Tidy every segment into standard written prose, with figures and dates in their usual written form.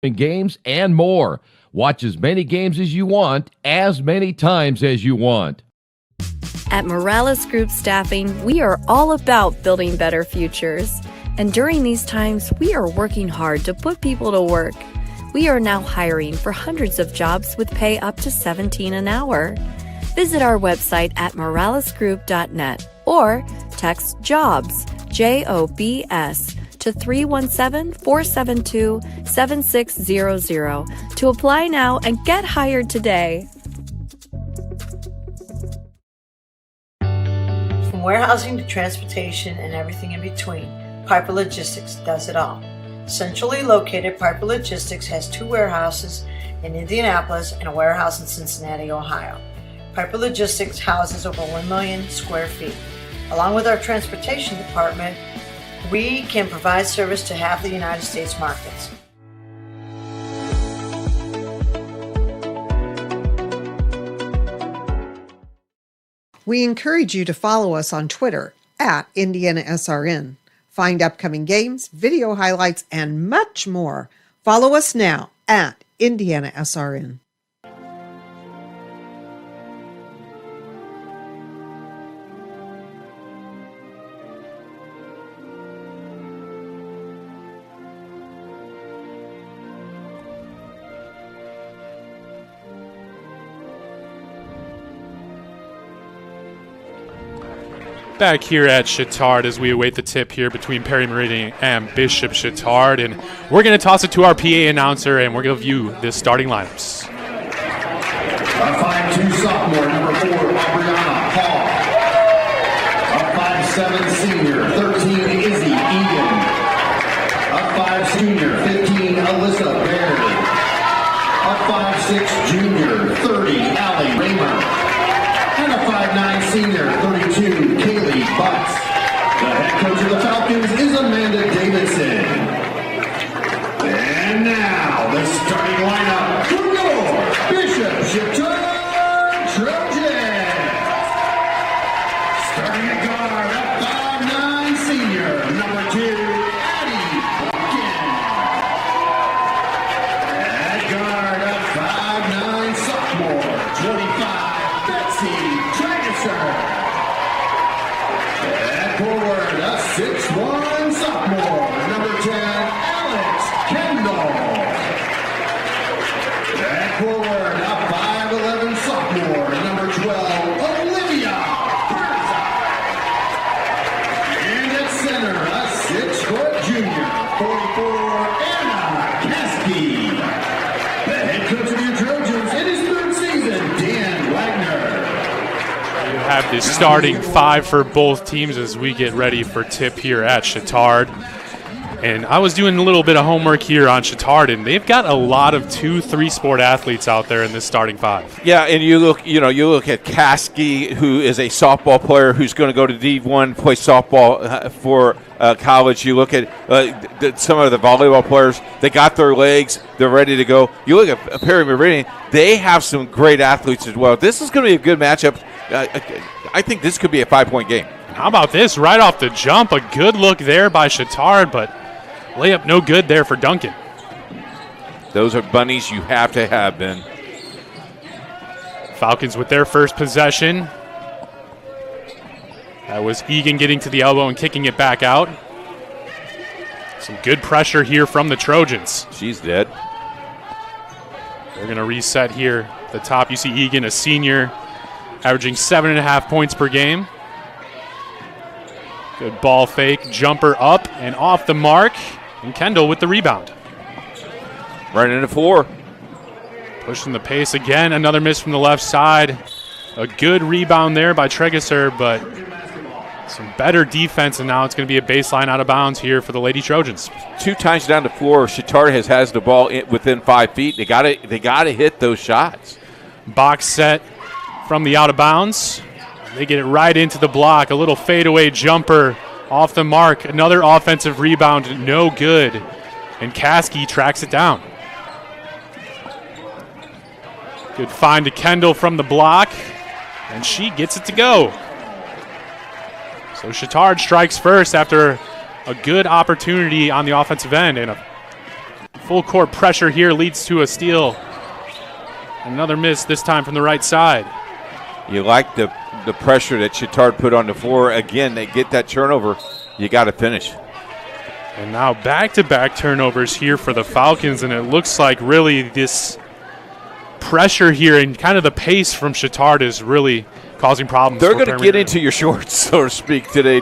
games, and more. Watch as many games as you want, as many times as you want. At Morales Group Staffing, we are all about building better futures. And during these times, we are working hard to put people to work. We are now hiring for hundreds of jobs with pay up to $17 an hour. Visit our website at moralesgroup.net or text JOBS, JOBS, to 317-472-7600 to apply now and get hired today. From warehousing to transportation and everything in between, Piper Logistics does it all. Centrally located, Piper Logistics has 2 warehouses in Indianapolis and a warehouse in Cincinnati, Ohio. Piper Logistics houses over 1 million square feet. Along with our transportation department, we can provide service to half the United States markets. We encourage you to follow us on Twitter at IndianaSRN. Find upcoming games, video highlights, and much more. Follow us now at IndianaSRN. Back here at Chatard as we await the tip here between Perry Meridian and Bishop Chatard. And we're going to toss it to our PA announcer, and we're going to view the starting lineups. 5'2" sophomore, number 4, Aubriana Hall. A 5'7" senior, 13, Izzy Egan. A 5 junior, 15, Alyssa Baird. A 5'6" junior, 30, Allie Raymer. And a 5'9" senior, 32, Kaylee Butts. The head coach of the Falcons is Amanda Davidson. And now, the starting lineup for your Bishop Chatard Trojans. Starting at guard, a 5'9" senior, number 2, Addie Hopkins. At guard, a 5'9" sophomore, 25. At forward, a 6'1" sophomore, number 10, Alex Kendall. At forward, a 5'11" sophomore, number 12, Olivia Perza. And at center, a 6-foot junior, 44, Anna Kasky. The head coach of your Trojans in his 3rd season, Dan Wagner. Have the starting 5 for both teams as we get ready for tip here at Chatard. And I was doing a little bit of homework here on Chatard, and they've got a lot of 2-3 sport athletes out there in this starting 5. Yeah, and you look at Kasky, who is a softball player who's going to go to D1, play softball for college. You look at some of the volleyball players; they got their legs, they're ready to go. You look at Perry Meridian; they have some great athletes as well. This is going to be a good matchup. I think this could be a 5-point game. How about this? Right off the jump, a good look there by Chatard, but layup no good there for Duncan. Those are bunnies you have to have, Ben. Falcons with their first possession. That was Egan getting to the elbow and kicking it back out. Some good pressure here from the Trojans. She's dead. They're going to reset here. At the top, you see Egan, a senior, averaging 7.5 points per game. Good ball fake, jumper up and off the mark, and Kendall with the rebound. Right into 4. Pushing the pace again, another miss from the left side. A good rebound there by Tregeser, but some better defense, and now it's going to be a baseline out of bounds here for the Lady Trojans. 2 times down the floor, Chatard has the ball within 5 feet. They got to hit those shots. Box set from the out of bounds. They get it right into the block. A little fadeaway jumper off the mark. Another offensive rebound, no good. And Kasky tracks it down. Good find to Kendall from the block. And she gets it to go. So Chatard strikes first after a good opportunity on the offensive end. And a Full court pressure here leads to a steal. Another miss, this time from the right side. You like the pressure that Chatard put on the floor. Again, they get that turnover. You got to finish. And now back-to-back turnovers here for the Falcons, and it looks like really this pressure here and kind of the pace from Chatard is really causing problems. They're going to get into your shorts, so to speak, today.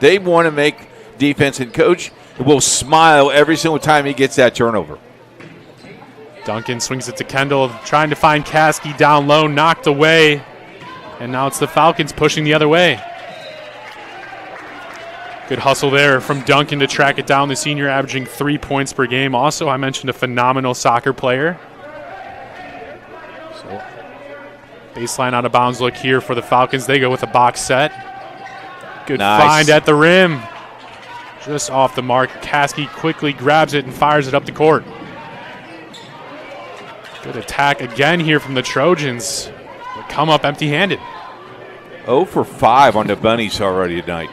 They want to make defense, and Coach will smile every single time he gets that turnover. Duncan swings it to Kendall, trying to find Caskey down low, knocked away. And now it's the Falcons pushing the other way. Good hustle there from Duncan to track it down. The senior averaging 3 points per game. Also, I mentioned a phenomenal soccer player. So, baseline out of bounds look here for the Falcons. They go with a box set. Good find at the rim. Just off the mark. Caskey quickly grabs it and fires it up the court. Good attack again here from the Trojans. They come up empty-handed. 0 for 5 on the Bunnies already tonight.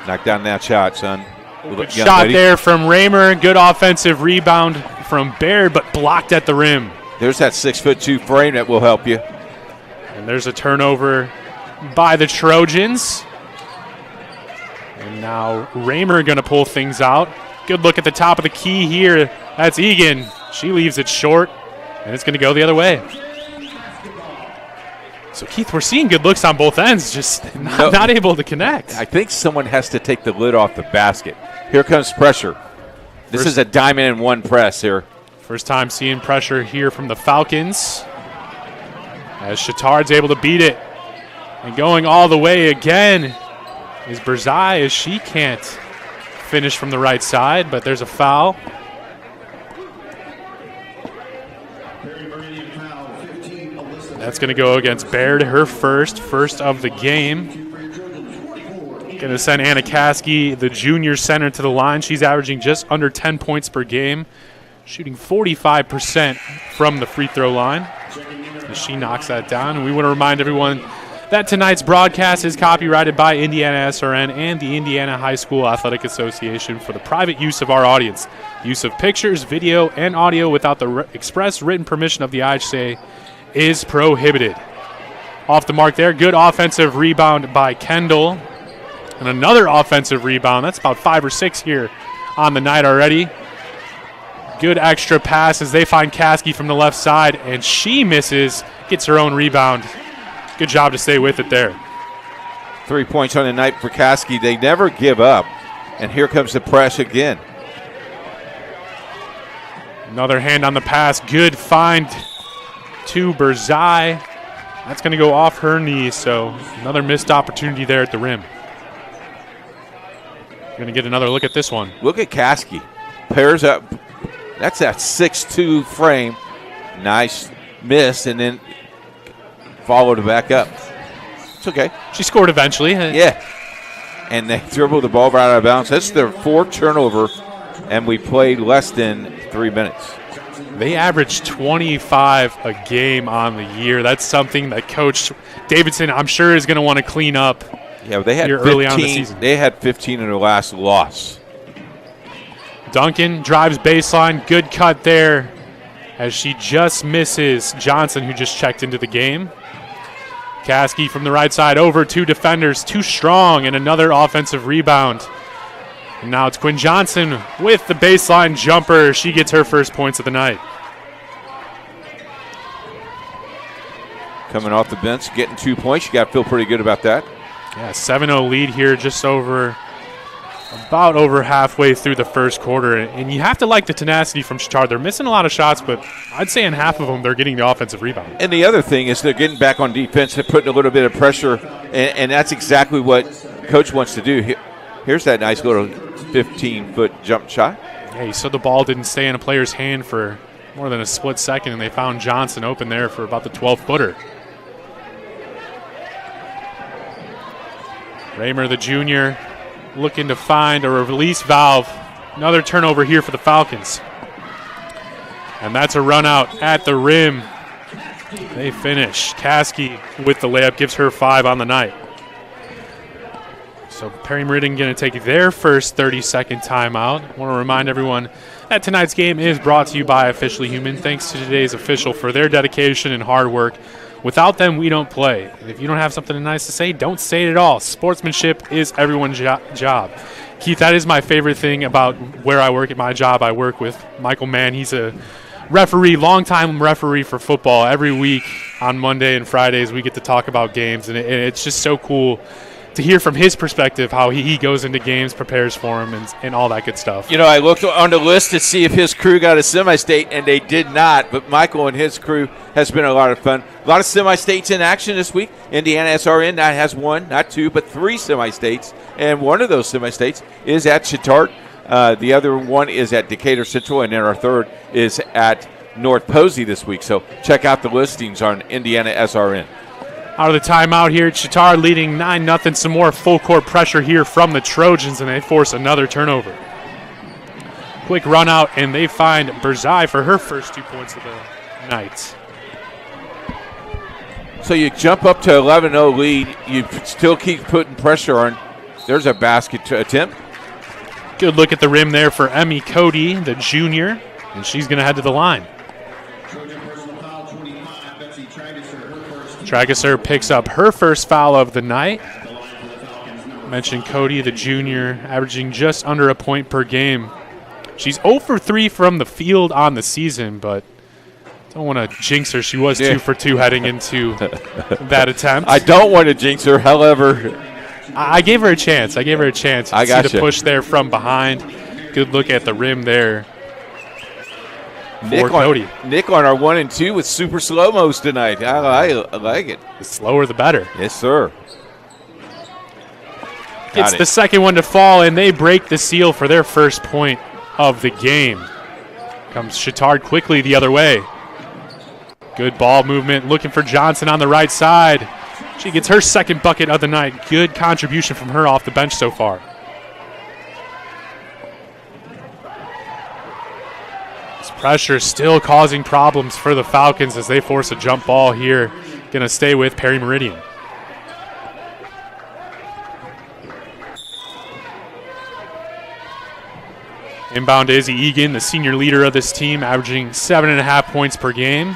Knock down that shot, son. Good shot there from Raymer. Good offensive rebound from Baird, but blocked at the rim. There's that 6'2" frame that will help you. And there's a turnover by the Trojans. And now Raymer going to pull things out. Good look at the top of the key here. That's Egan. She leaves it short, and it's going to go the other way. So, Keith, we're seeing good looks on both ends, just not able to connect. I think someone has to take the lid off the basket. Here comes pressure. This is a diamond in one press here. First time seeing pressure here from the Falcons. As Chatard's able to beat it. And going all the way again is Berzai, as she can't finish from the right side, but there's a foul. That's going to go against Baird, her first of the game. Going to send Anna Caskey, the junior center, to the line. She's averaging just under 10 points per game, shooting 45% from the free throw line. As she knocks that down. And we want to remind everyone that tonight's broadcast is copyrighted by IndianaSRN and the Indiana High School Athletic Association for the private use of our audience. The use of pictures, video, and audio without the express written permission of the IHSAA is prohibited. Off the mark there. Good offensive rebound by Kendall. And another offensive rebound. That's about 5 or 6 here on the night already. Good extra pass as they find Caskey from the left side, and she misses, gets her own rebound. Good job to stay with it there. 3 points on the night for Caskey. They never give up. And here comes the press again. Another hand on the pass. Good find to Berzai. That's going to go off her knee, so another missed opportunity there at the rim. Going to get another look at this one. Look at Caskey. Pairs up. That's that 6'2" frame. Nice miss, and then followed it back up. It's okay. She scored eventually. Yeah. And they dribbled the ball right out of bounds. That's their 4th turnover, and we played less than 3 minutes. They average 25 a game on the year. That's something that Coach Davidson, I'm sure, is going to want to clean up. Yeah, they had 15, early on in the season. They had 15 in their last loss. Duncan drives baseline. Good cut there as she just misses Johnson, who just checked into the game. Caskey from the right side over 2 defenders. Too strong, and another offensive rebound. And now it's Quinn Johnson with the baseline jumper. She gets her first points of the night. Coming off the bench, getting 2 points. You got to feel pretty good about that. Yeah, 7-0 lead here, just about over halfway through the first quarter. And you have to like the tenacity from Chatard. They're missing a lot of shots, but I'd say in half of them they're getting the offensive rebound. And the other thing is they're getting back on defense. They're putting a little bit of pressure, and that's exactly what Coach wants to do. Here's that nice little 15-foot jump shot. Yeah, you said the ball didn't stay in a player's hand for more than a split second, and they found Johnson open there for about the 12-footer. Raymer, the junior, looking to find a release valve. Another turnover here for the Falcons. And that's a run out at the rim. They finish. Caskey with the layup gives her 5 on the night. So Perry Meridian going to take their first 30-second timeout. I want to remind everyone that tonight's game is brought to you by Officially Human. Thanks to today's official for their dedication and hard work. Without them, we don't play. If you don't have something nice to say, don't say it at all. Sportsmanship is everyone's job. Keith, that is my favorite thing about where I work at my job. I work with Michael Mann. He's a referee, longtime referee for football. Every week on Monday and Fridays, we get to talk about games, and it's just so cool to hear from his perspective how he goes into games, prepares for them, and all that good stuff. You know, I looked on the list to see if his crew got a semi-state, and they did not. But Michael and his crew has been a lot of fun. A lot of semi-states in action this week. IndianaSRN now has one, not two, but three semi-states. And one of those semi-states is at Chatard. The other one is at Decatur Central, and then our third is at North Posey this week. So check out the listings on IndianaSRN. Out of the timeout here, Chatard leading 9-0. Some more full court pressure here from the Trojans, and they force another turnover. Quick run out, and they find Berzai for her first 2 points of the night. So you jump up to 11-0 lead. You still keep putting pressure on. There's a basket attempt. Good look at the rim there for Emmy Cody, the junior, and she's going to head to the line. Trageser picks up her first foul of the night. Mentioned Cody, the junior, averaging just under a point per game. She's 0 for 3 from the field on the season, but don't want to jinx her. She was 2 for 2 heading into that attempt. I don't want to jinx her, however. I gave her a chance. I got see the push there from behind. Good look at the rim there. Nick on our 1 and 2 with super slow-mos tonight. I like it. The slower the better. Yes, sir. It's the second one to fall, and they break the seal for their first point of the game. Comes Chatard quickly the other way. Good ball movement, looking for Johnson on the right side. She gets her second bucket of the night. Good contribution from her off the bench so far. Pressure still causing problems for the Falcons as they force a jump ball here. Going to stay with Perry Meridian. Inbound to Izzy Egan, the senior leader of this team, averaging 7.5 points per game.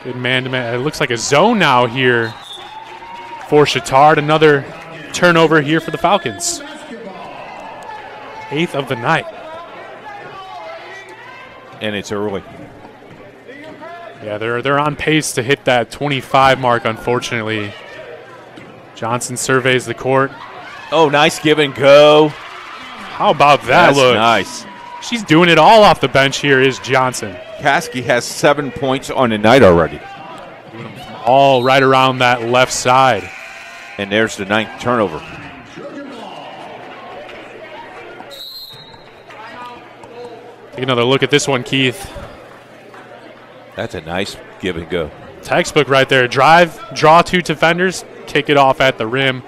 Good man-to-man. It looks like a zone now here for Chatard. Another turnover here for the Falcons. 8th of the night. And it's early. Yeah, they're on pace to hit that 25 mark, unfortunately. Johnson surveys the court. Oh, nice give and go. How about that look? Nice. She's doing it all off the bench here is Johnson. Caskey has 7 points on the night already. All right around that left side. And there's the 9th turnover. Take another look at this one, Keith. That's a nice give and go. Textbook right there. Drive, draw 2 defenders, kick it off at the rim.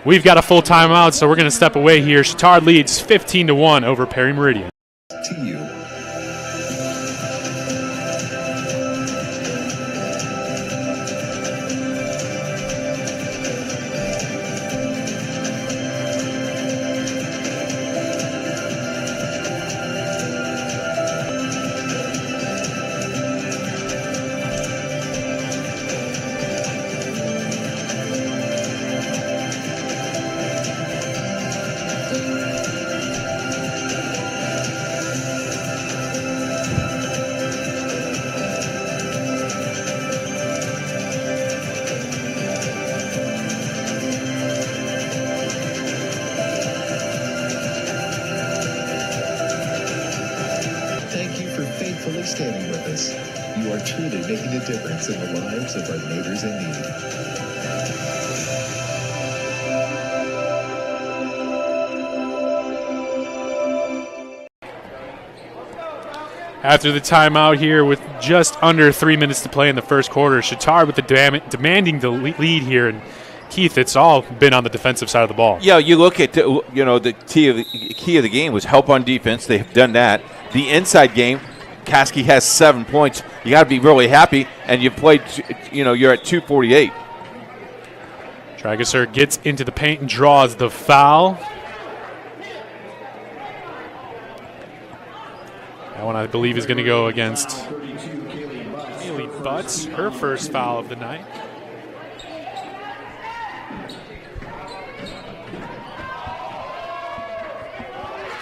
We've got a full timeout, so we're going to step away here. Chatard leads 15-1 over Perry Meridian. To you. Standing with us. You are truly making a difference in the lives of our neighbors in need. After the timeout here with just under 3 minutes to play in the first quarter, Chatard with the demanding the lead here. And Keith, it's all been on the defensive side of the ball. Yeah, you look at, the key of the game was help on defense. They've done that. The inside game, Caskey has 7 points. You got to be really happy, and you've played, you're at 248. Trageser gets into the paint and draws the foul. That one, I believe, is going to go against Kaylee Butts, her first foul of the night.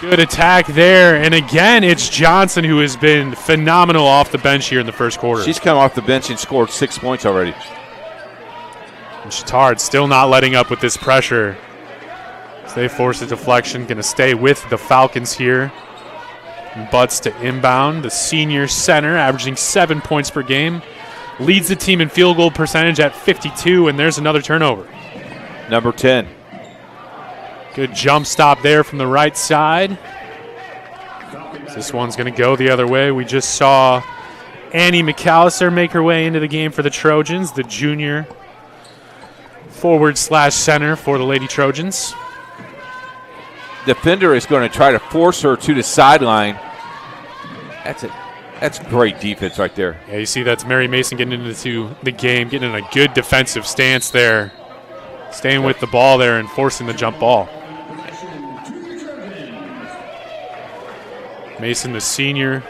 Good attack there, and again, it's Johnson who has been phenomenal off the bench here in the first quarter. She's come off the bench and scored 6 points already. And Chatard still not letting up with this pressure. So they force a deflection, going to stay with the Falcons here. And Butts to inbound, the senior center, averaging 7 points per game. Leads the team in field goal percentage at 52, and there's another turnover. Number 10. Good jump stop there from the right side. This one's going to go the other way. We just saw Annie McAllister make her way into the game for the Trojans, the junior forward/center for the Lady Trojans. Defender is going to try to force her to the sideline. That's great defense right there. Yeah, you see that's Mary Mason getting into the game, getting in a good defensive stance there. Staying with the ball there and forcing the jump ball. Mason, the senior.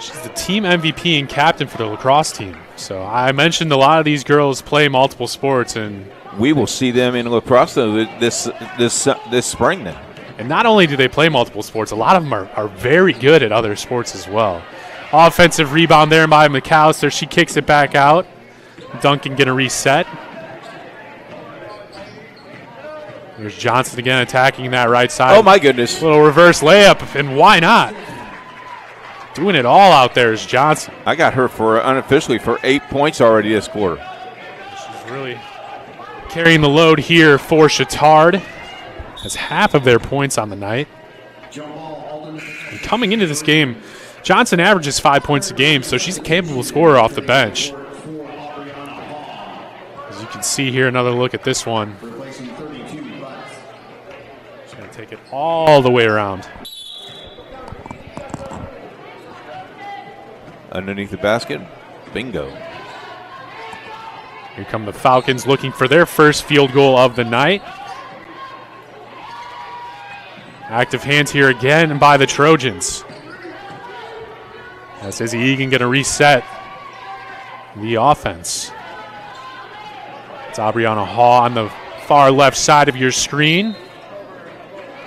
She's the team MVP and captain for the lacrosse team. So I mentioned a lot of these girls play multiple sports, and we will see them in lacrosse this spring then. And not only do they play multiple sports, a lot of them are very good at other sports as well. Offensive rebound there by McAllister. She kicks it back out. Duncan going to reset. There's Johnson again attacking that right side. Oh, my goodness. Little reverse layup, and why not? Doing it all out there is Johnson. I got her unofficially for 8 points already this quarter. She's really carrying the load here for Chatard. Has half of their points on the night. And coming into this game, Johnson averages 5 points a game, so she's a capable scorer off the bench. As you can see here, another look at this one. She's going to take it all the way around. Underneath the basket, bingo. Here come the Falcons looking for their first field goal of the night. Active hands here again by the Trojans. As Izzy Egan going to reset the offense. It's Aubriana Hall on the far left side of your screen.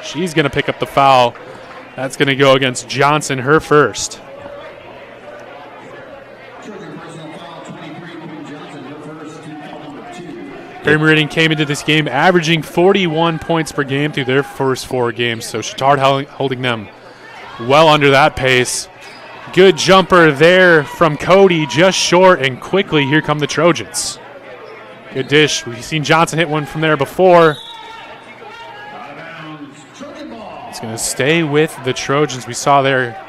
She's going to pick up the foul. That's going to go against Johnson, her first. Meridian came into this game averaging 41 points per game through their first 4 games, so Chatard holding them well under that pace. Good jumper there from Cody, just short, and quickly here come the Trojans. Good dish. We've seen Johnson hit one from there before. It's going to stay with the Trojans. We saw there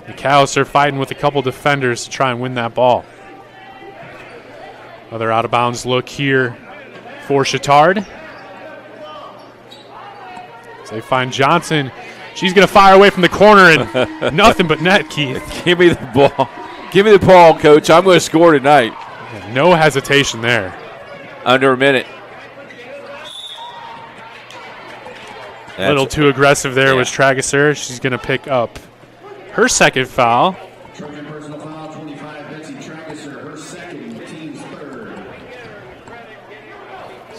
McAllister fighting with a couple defenders to try and win that ball. Another out-of-bounds look here for Chatard. So they find Johnson. She's going to fire away from the corner, and nothing but net, Keith. Give me the ball. Give me the ball, Coach. I'm going to score tonight. Yeah, no hesitation there. Under a minute. A little too aggressive there was Trageser. She's going to pick up her second foul.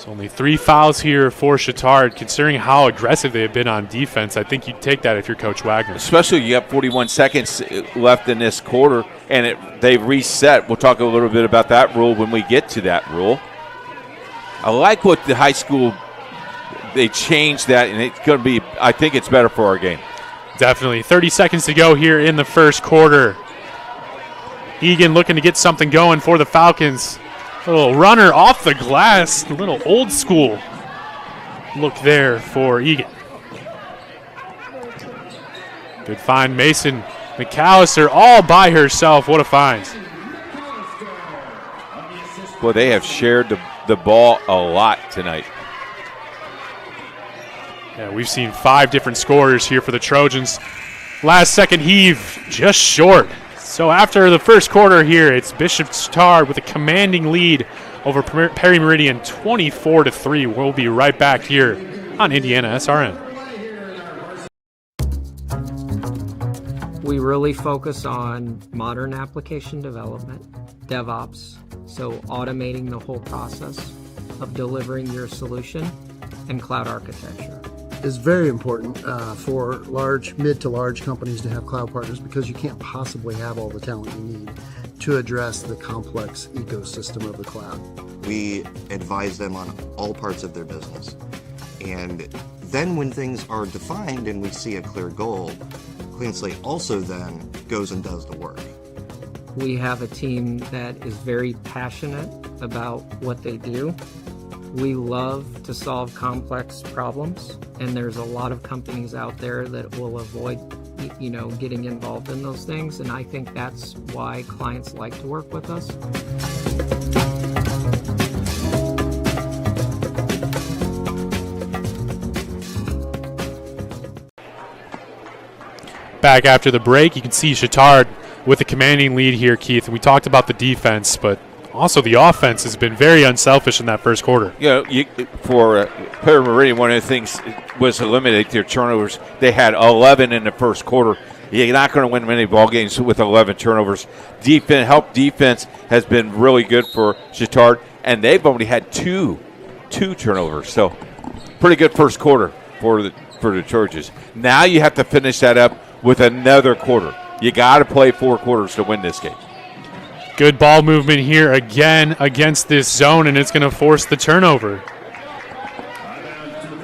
Only 3 fouls here for Chatard. Considering how aggressive they have been on defense, I think you'd take that if you're Coach Wagner. Especially you got 41 seconds left in this quarter, and they've reset. We'll talk a little bit about that rule when we get to that rule. I like what the high school, they changed that, and it's going to be, I think it's better for our game. Definitely. 30 seconds to go here in the first quarter. Egan looking to get something going for the Falcons. A little runner off the glass, a little old school look there for Egan. Good find, Mason McAllister all by herself. What a find. Boy, they have shared the ball a lot tonight. Yeah, we've seen 5 different scorers here for the Trojans. Last second heave, just short. So after the first quarter here, it's Bishop Chatard with a commanding lead over Perry Meridian, 24-3. We'll be right back here on Indiana SRN. We really focus on modern application development, DevOps, so automating the whole process of delivering your solution, and cloud architecture. It's very important for mid to large companies to have cloud partners because you can't possibly have all the talent you need to address the complex ecosystem of the cloud. We advise them on all parts of their business. And then when things are defined and we see a clear goal, Clean Slate also then goes and does the work. We have a team that is very passionate about what they do. We love to solve complex problems, and there's a lot of companies out there that will avoid, getting involved in those things, and I think that's why clients like to work with us. Back after the break, you can see Chatard with a commanding lead here, Keith. We talked about the defense, but also the offense has been very unselfish in that first quarter. For player Meridian, one of the things was to eliminate their turnovers. They had 11 in the first quarter. You're not going to win many ball games with 11 turnovers. Defense has been really good for Chatard, and they've only had two turnovers. So pretty good first quarter for the Chargers. Now you have to finish that up with another quarter. You got to play 4 quarters to win this game. Good ball movement here again against this zone, and it's going to force the turnover.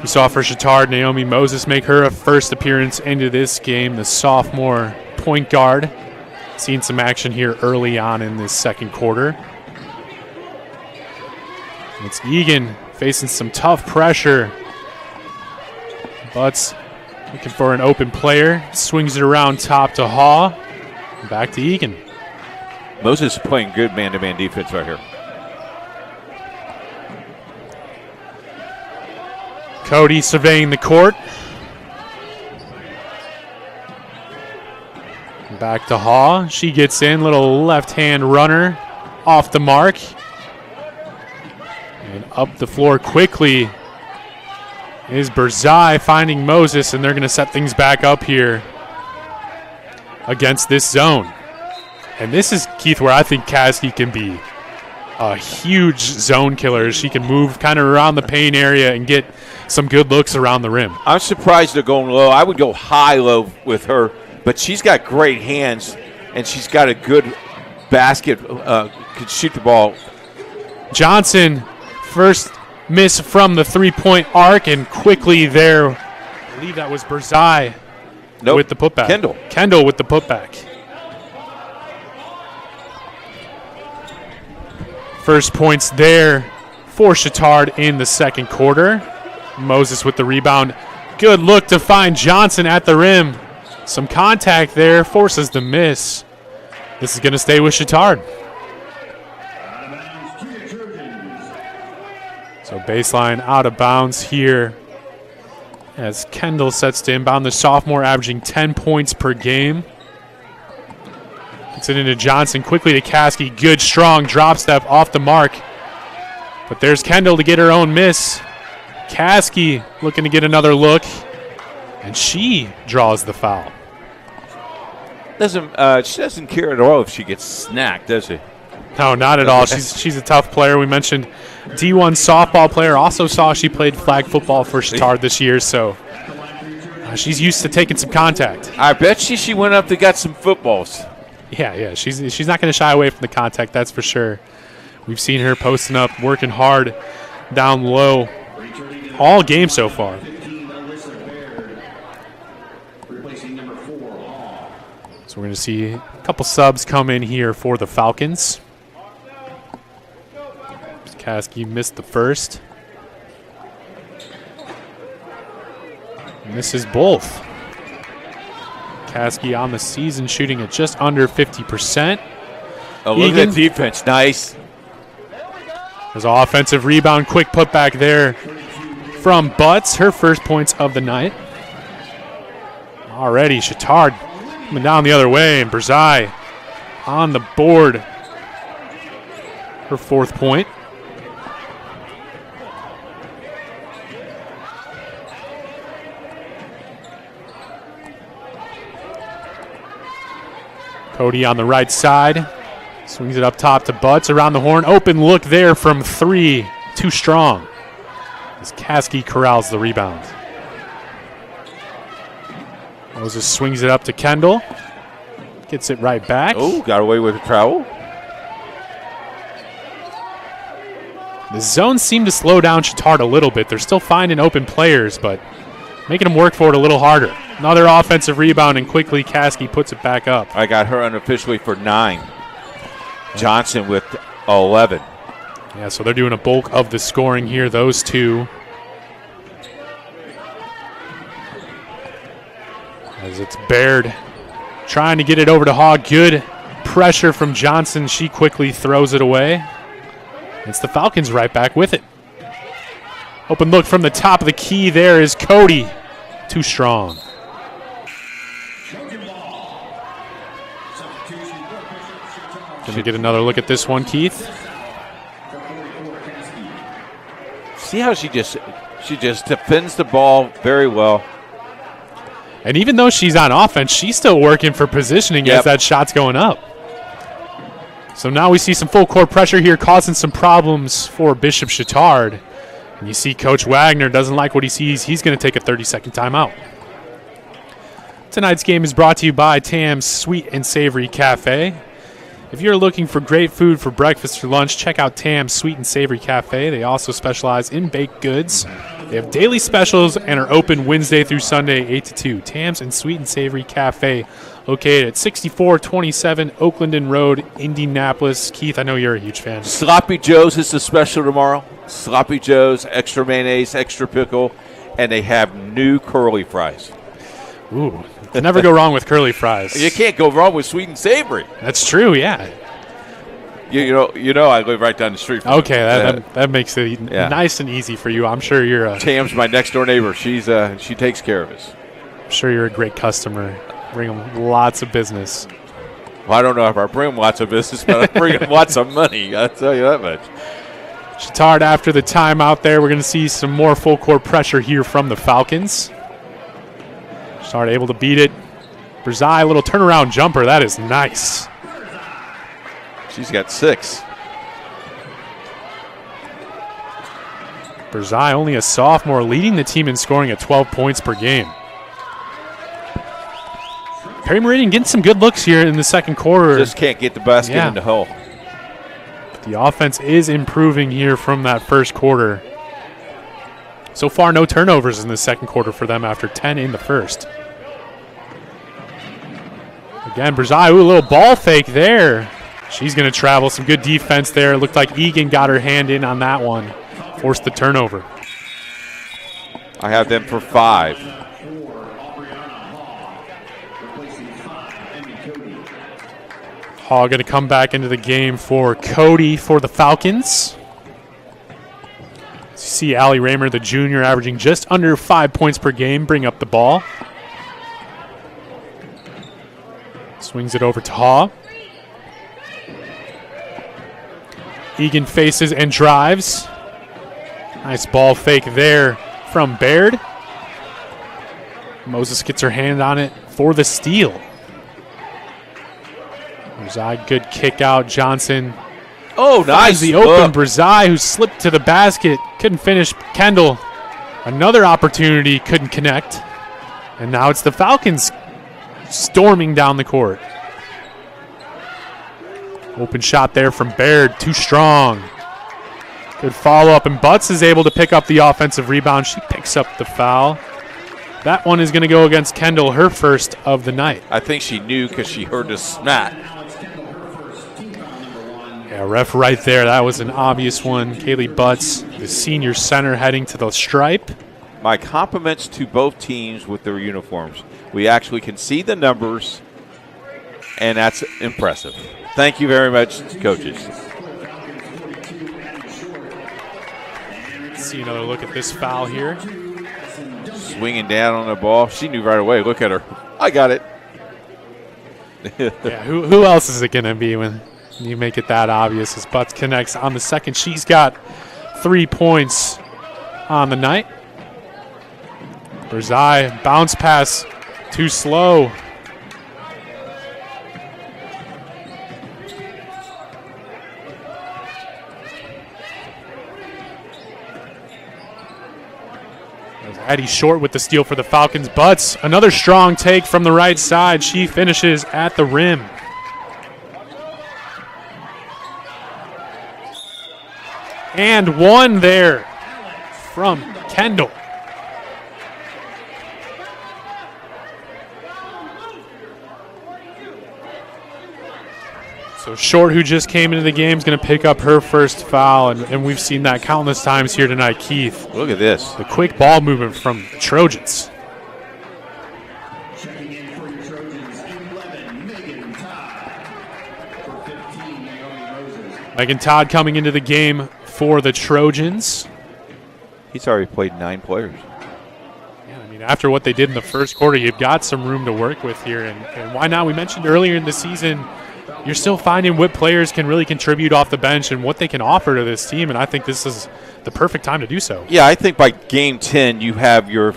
We saw for Chatard, Naomi Moses make her first appearance into this game, the sophomore point guard. Seen some action here early on in this second quarter. It's Egan facing some tough pressure. Butts looking for an open player. Swings it around top to Haw. Back to Egan. Moses is playing good man-to-man defense right here. Cody surveying the court. Back to Haw. She gets in. Little left-hand runner off the mark. And up the floor quickly is Berzai finding Moses, and they're going to set things back up here against this zone. And this is, Keith, where I think Caskey can be a huge zone killer. She can move kind of around the paint area and get some good looks around the rim. I'm surprised they're going low. I would go high-low with her, but she's got great hands, and she's got a good basket, could shoot the ball. Johnson, first miss from the three-point arc, and quickly there, I believe that was Berzai with the putback. Kendall with the putback. First points there for Chatard in the second quarter. Moses with the rebound. Good look to find Johnson at the rim. Some contact there, forces the miss. This is going to stay with Chatard. So baseline out of bounds here as Kendall sets to inbound. The sophomore averaging 10 points per game. Gets it into Johnson, quickly to Caskey. Good, strong drop step off the mark. But there's Kendall to get her own miss. Caskey looking to get another look. And she draws the foul. She doesn't care at all if she gets snacked, does she? No, not at all. She's a tough player. We mentioned D1 softball player. Also saw she played flag football for Chatard this year, so she's used to taking some contact. I bet she went up to got some footballs. Yeah. She's not going to shy away from the contact, that's for sure. We've seen her posting up, working hard down low all game so far. So we're going to see a couple subs come in here for the Falcons. Caskey missed the first. Misses both. Caskey on the season shooting at just under 50%. Oh, look at that defense. Nice. There's an offensive rebound. Quick putback there from Butts. Her first points of the night. Already Chatard coming down the other way, and Berzai on the board. Her fourth point. Cody on the right side. Swings it up top to Butts. Around the horn. Open look there from 3. Too strong. As Caskey corrals the rebound. Moses swings it up to Kendall. Gets it right back. Oh, got away with a travel. The zone seemed to slow down Chatard a little bit. They're still finding open players, but making them work for it a little harder. Another offensive rebound, and quickly Caskey puts it back up. I got her unofficially for 9. Johnson with 11. Yeah, so they're doing a bulk of the scoring here, those two. As it's Baird trying to get it over to Hogg. Good pressure from Johnson. She quickly throws it away. It's the Falcons right back with it. Open look from the top of the key there is Cody. Too strong. Can we get another look at this one, Keith? See how she just defends the ball very well. And even though she's on offense, she's still working for positioning as that shot's going up. So now we see some full court pressure here, causing some problems for Bishop Chatard. And you see Coach Wagner doesn't like what he sees. He's going to take a 30-second timeout. Tonight's game is brought to you by Tam's Sweet and Savory Cafe. If you're looking for great food for breakfast or lunch, check out Tam's Sweet and Savory Cafe. They also specialize in baked goods. They have daily specials and are open Wednesday through Sunday, 8 to 2. Tam's and Sweet and Savory Cafe, located at 6427 Oakland Road, Indianapolis. Keith, I know you're a huge fan. Sloppy Joe's is the special tomorrow. Sloppy Joe's, extra mayonnaise, extra pickle, and they have new curly fries. Ooh, you never go wrong with curly fries. You can't go wrong with sweet and savory. That's true, yeah. You know, I live right down the street from Okay, that makes it nice and easy for you. I'm sure you're Tam's my next door neighbor. She takes care of us. I'm sure you're a great customer. Bring them lots of business. Well, I don't know if I bring them lots of business, but I bring them lots of money. I'll tell you that much. Chatard after the timeout there. We're going to see some more full court pressure here from the Falcons. Chatard able to beat it. Berzai, a little turnaround jumper. That is nice. She's got 6. Berzai, only a sophomore, leading the team in scoring at 12 points per game. Perry Meridian getting some good looks here in the second quarter. Just can't get the basket in the hole. But the offense is improving here from that first quarter. So far, no turnovers in the second quarter for them after 10 in the first. Again, Berzai, a little ball fake there. She's going to travel. Some good defense there. Looked like Egan got her hand in on that one. Forced the turnover. I have them for 5. Hall going to come back into the game for Cody for the Falcons. You see Allie Raymer, the junior, averaging just under 5 points per game, bring up the ball. Swings it over to Haw. Egan faces and drives. Nice ball fake there from Baird. Moses gets her hand on it for the steal. Berzai, good kick out. Johnson. Oh, nice. The open Berzai, who slipped to the basket. Couldn't finish. Kendall, another opportunity, couldn't connect. And now it's the Falcons storming down the court. Open shot there from Baird, too strong. Good follow-up, and Butts is able to pick up the offensive rebound. She picks up the foul. That one is going to go against Kendall, her first of the night. I think she knew because she heard the smack. Yeah, ref right there. That was an obvious one. Kaylee Butts, the senior center, heading to the stripe. My compliments to both teams with their uniforms. We actually can see the numbers, and that's impressive. Thank you very much, coaches. Let's see another look at this foul here. Swinging down on the ball. She knew right away. Look at her. I got it. Yeah, who else is it going to be when you make it that obvious? As Butts connects on the second. She's got 3 points on the night. Berzai, bounce pass, too slow. Addie Short with the steal for the Falcons. Butts, another strong take from the right side. She finishes at the rim. And one there from Kendall. So Short, who just came into the game, is going to pick up her first foul, and we've seen that countless times here tonight, Keith. Look at this. The quick ball movement from the Trojans. Checking in for your Trojans, 11, Megan Todd. For 15, Naomi Moses. Megan Todd coming into the game for the Trojans. He's already played 9 players. Yeah, I mean, after what they did in the first quarter, you've got some room to work with here, and why not? We mentioned earlier in the season, you're still finding what players can really contribute off the bench and what they can offer to this team, and I think this is the perfect time to do so. Yeah, I think by game 10 you have your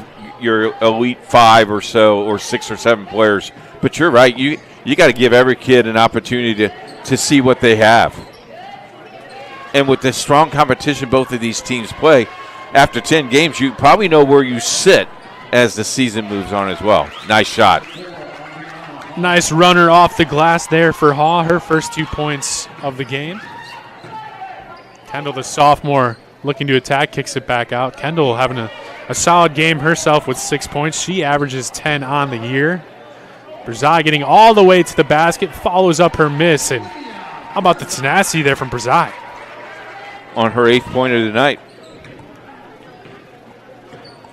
elite 5 or so, or 6 or 7 players. But you're right, you got to give every kid an opportunity to see what they have. And with the strong competition both of these teams play, after 10 games you probably know where you sit as the season moves on as well. Nice shot. Nice runner off the glass there for Haw, her first 2 points of the game. Kendall, the sophomore, looking to attack, kicks it back out. Kendall having a solid game herself with 6 points. She averages 10 on the year. Brzai getting all the way to the basket, follows up her miss, and how about the tenacity there from Brzai? On her 8th point of the night.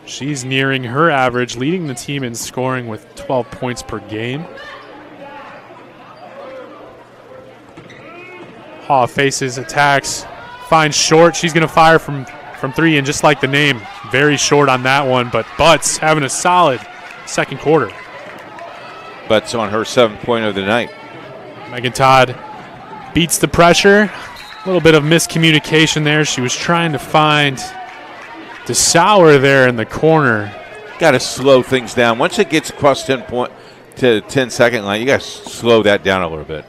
She's nearing her average, leading the team in scoring with 12 points per game. Haw faces, attacks, finds Short. She's going to fire from 3, and just like the name, very short on that one, but Butts having a solid second quarter. Butts on her 7th point of the night. Megan Todd beats the pressure. A little bit of miscommunication there. She was trying to find DeSauer there in the corner. Got to slow things down. Once it gets across 10 second line, you got to slow that down a little bit.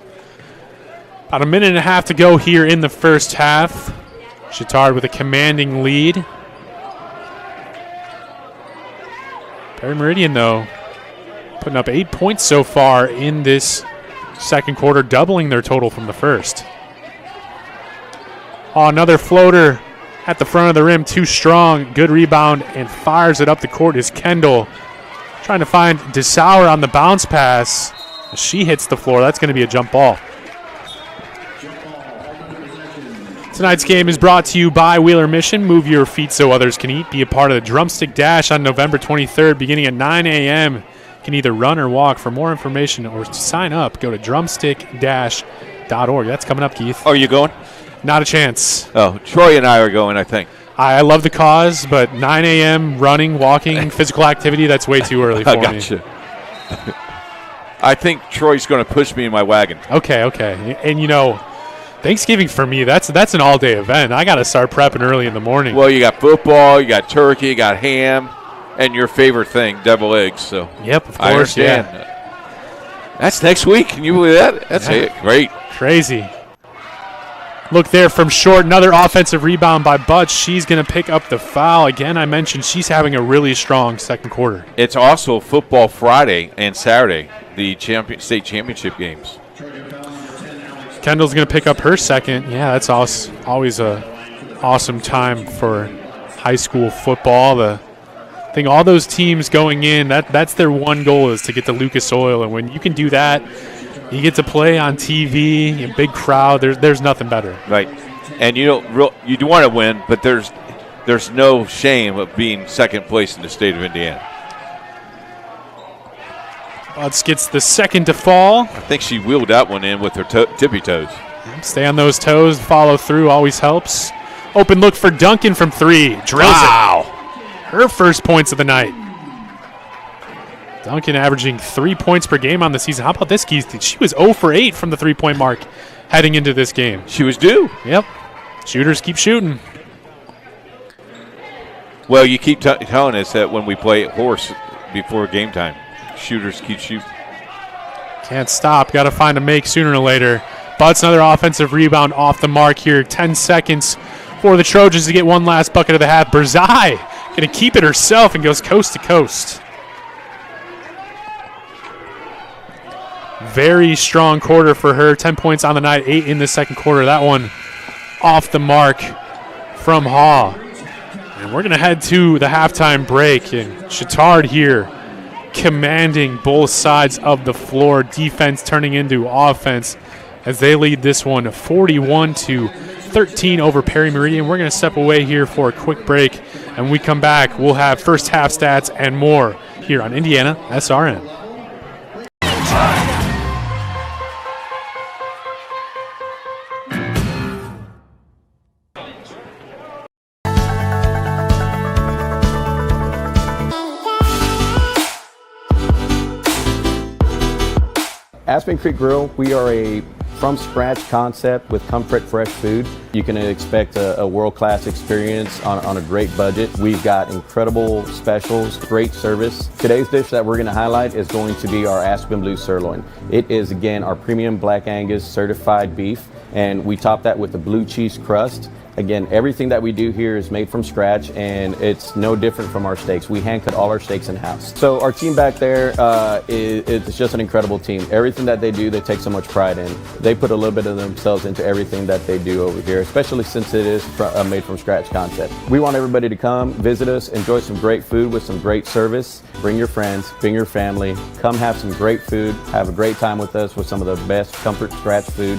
About a minute and a half to go here in the first half. Chatard with a commanding lead. Perry Meridian, though, putting up 8 points so far in this second quarter, doubling their total from the first. Oh, another floater at the front of the rim, too strong. Good rebound, and fires it up the court is Kendall. Trying to find DeSauer on the bounce pass. She hits the floor. That's going to be a jump ball. Tonight's game is brought to you by Wheeler Mission. Move your feet so others can eat. Be a part of the Drumstick Dash on November 23rd, beginning at 9 a.m. You can either run or walk. For more information or to sign up, go to drumstick-org. That's coming up, Keith. Oh, are you going? Not a chance. Oh, Troy and I are going, I think. I love the cause, but 9 a.m. running, walking, physical activity, that's way too early for me. I gotcha. I think Troy's going to push me in my wagon. Okay. And, you know, Thanksgiving for me, that's an all-day event. I got to start prepping early in the morning. Well, you got football, you got turkey, you got ham, and your favorite thing, deviled eggs. So yep, of course, I understand. Yeah. That's next week. Can you believe that? That's it. Great. Crazy. Look there from Short. Another offensive rebound by Butch. She's going to pick up the foul. Again, I mentioned she's having a really strong second quarter. It's also Football Friday and Saturday, the state championship games. Kendall's going to pick up her second. Yeah, that's always a awesome time for high school football. I think all those teams going in, that's their one goal is to get to Lucas Oil. And when you can do that, you get to play on TV, a big crowd. There's nothing better. Right. And you do want to win, but there's no shame of being second place in the state of Indiana. Butts gets the second to fall. I think she wheeled that one in with her tippy toes. Stay on those toes. Follow through always helps. Open look for Duncan from 3. Drills it. Her first points of the night. Duncan averaging 3 points per game on the season. How about this, Keith? She was 0 for 8 from the three-point mark heading into this game. She was due. Yep. Shooters keep shooting. Well, you keep telling us that when we play horse before game time. Shooters keep shooting. Can't stop. Got to find a make sooner or later. Butts another offensive rebound off the mark here. 10 seconds for the Trojans to get one last bucket of the half. Brzai going to keep it herself and goes coast to coast. Very strong quarter for her. 10 points on the night, 8 in the second quarter. That one off the mark from Haw. And we're going to head to the halftime break. And Chatard here commanding both sides of the floor. Defense turning into offense as they lead this one 41-13 over Perry Meridian. We're going to step away here for a quick break. And when we come back, we'll have first half stats and more here on Indiana SRN. Aspen Creek Grill, we are a from-scratch concept with comfort fresh food. You can expect a world-class experience on a great budget. We've got incredible specials, great service. Today's dish that we're going to highlight is going to be our Aspen Blue Sirloin. It is, again, our premium Black Angus certified beef, and we top that with a blue cheese crust. Again, everything that we do here is made from scratch, and it's no different from our steaks. We hand cut all our steaks in-house. So our team back there it's just an incredible team. Everything that they do, they take so much pride in. They put a little bit of themselves into everything that they do over here, especially since it is a made from scratch concept. We want everybody to come, visit us, enjoy some great food with some great service. Bring your friends, bring your family, come have some great food, have a great time with us with some of the best comfort scratch food.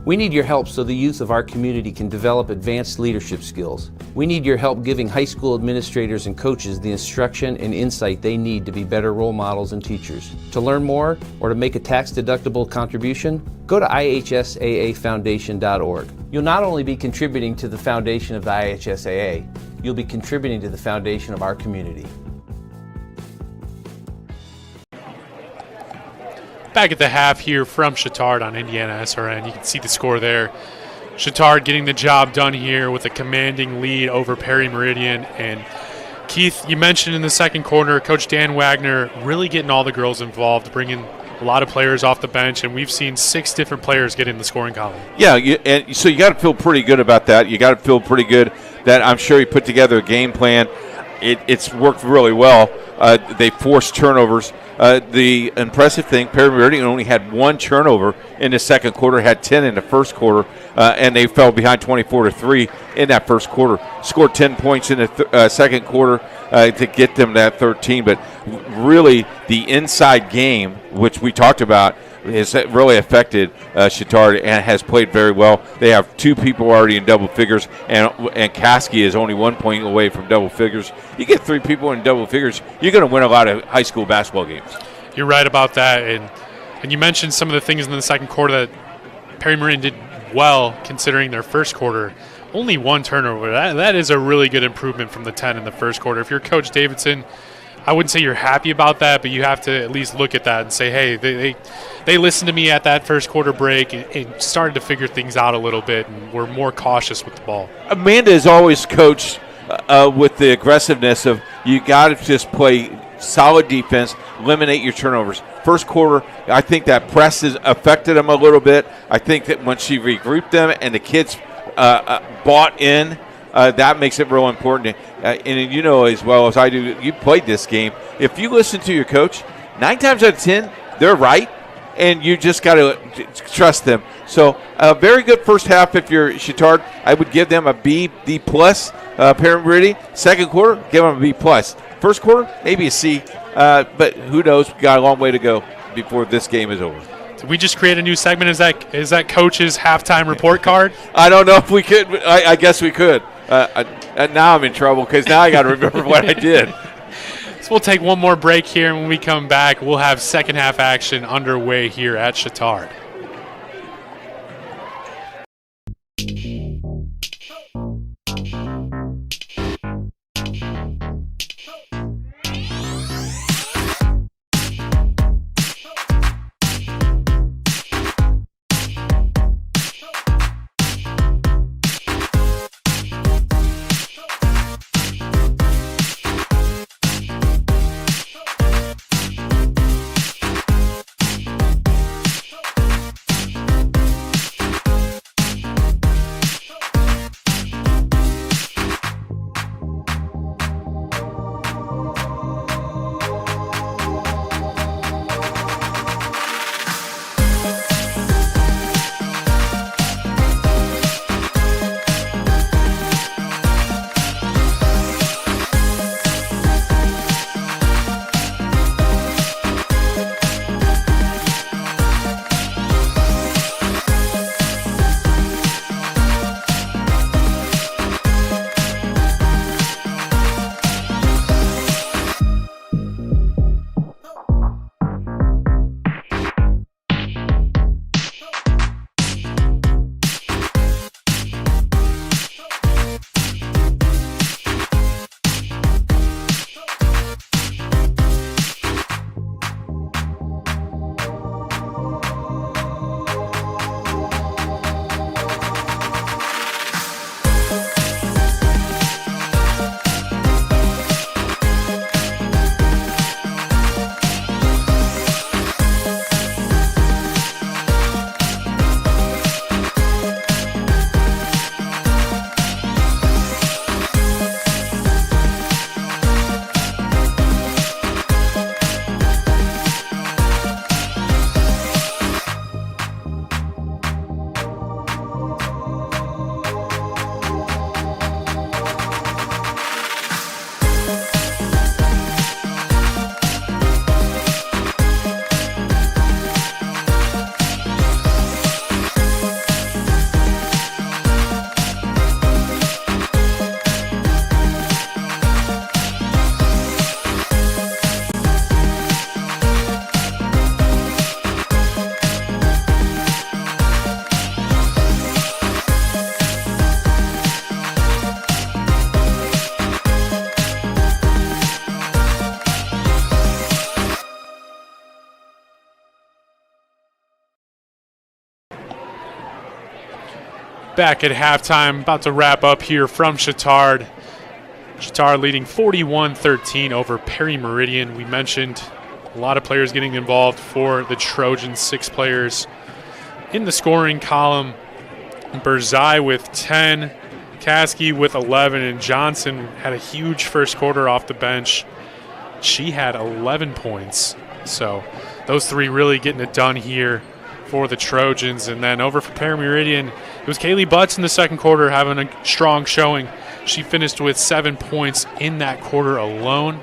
We need your help so the youth of our community can develop advanced leadership skills. We need your help giving high school administrators and coaches the instruction and insight they need to be better role models and teachers. To learn more or to make a tax-deductible contribution, go to IHSAAfoundation.org. You'll not only be contributing to the foundation of the IHSAA, you'll be contributing to the foundation of our community. Back at the half here from Chatard on Indiana SRN. You can see the score there. Chatard getting the job done here with a commanding lead over Perry Meridian. And Keith, you mentioned in the second quarter, Coach Dan Wagner really getting all the girls involved, bringing a lot of players off the bench, and we've seen 6 different players get in the scoring column. Yeah, and so you got to feel pretty good about that. You got to feel pretty good that I'm sure he put together a game plan. It's worked really well. They forced turnovers. The impressive thing, Perry Meridian only had 1 turnover in the second quarter, had 10 in the first quarter, and they fell behind 24-3 in that first quarter. Scored 10 points in the second quarter to get them that 13. But really, the inside game, which we talked about, has really affected Chatard and has played very well. They have 2 people already in double figures, and Caskey is only 1 point away from double figures. You get 3 people in double figures, you're going to win a lot of high school basketball games. You're right about that, and you mentioned some of the things in the second quarter that Perry Meridian did well considering their first quarter. Only 1 turnover. That is a really good improvement from the 10 in the first quarter. If you're Coach Davidson, I wouldn't say you're happy about that, but you have to at least look at that and say, hey, they listened to me at that first quarter break and started to figure things out a little bit, and we're more cautious with the ball. Amanda has always coached with the aggressiveness of you got to just play solid defense, eliminate your turnovers. First quarter, I think that press has affected them a little bit. I think that when she regrouped them and the kids bought in, that makes it real important. And you know as well as I do, you played this game. If you listen to your coach, 9 times out of 10, they're right, and you just got to trust them. So a very good first half if you're Chatard. I would give them a B+. Perry Meridian, second quarter, give them a B+. First quarter, maybe a C, but who knows? We got a long way to go before this game is over. Did we just create a new segment? Is that Coach's halftime report card? I don't know if we could. I guess we could. Now I'm in trouble because now I got to remember what I did. So we'll take one more break here, and when we come back, we'll have second half action underway here at Chatard. Back at halftime, about to wrap up here from Chatard. Chatard leading 41-13 over Perry Meridian. We mentioned a lot of players getting involved for the Trojans, 6 players in the scoring column. Berzai with 10, Caskey with 11, and Johnson had a huge first quarter off the bench. She had 11 points. So those 3 really getting it done here for the Trojans. And then over for Perry Meridian, it was Kaylee Butts in the second quarter having a strong showing. She finished with 7 points in that quarter alone.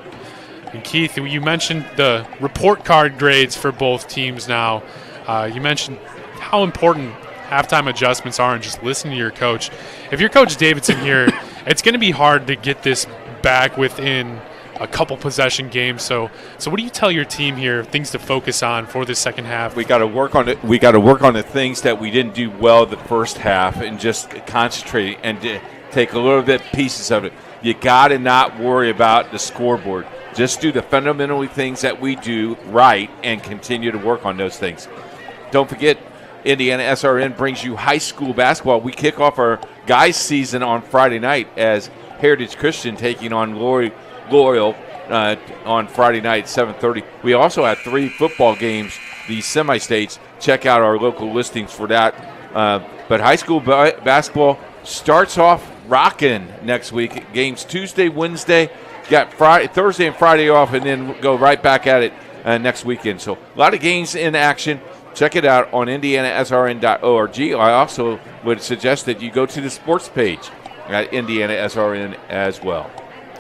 And Keith, you mentioned the report card grades for both teams now. You mentioned how important halftime adjustments are and just listening to your coach. If you're Coach Davidson here, it's going to be hard to get this back within a couple possession games. So what do you tell your team here, things to focus on for the second half? We got to work on it. We got to work on the things that we didn't do well the first half and just concentrate and take a little bit pieces of it. You got to not worry about the scoreboard. Just do the fundamental things that we do right and continue to work on those things. Don't forget, IndianaSRN brings you high school basketball. We kick off our guys season on Friday night as Heritage Christian taking on Loyal on Friday night at 7:30. We also have 3 football games, the semi-states. Check out our local listings for that. But high school basketball starts off rocking next week. Games Tuesday, Wednesday. Got Thursday and Friday off, and then go right back at it next weekend. So a lot of games in action. Check it out on IndianaSRN.org. I also would suggest that you go to the sports page at IndianaSRN as well.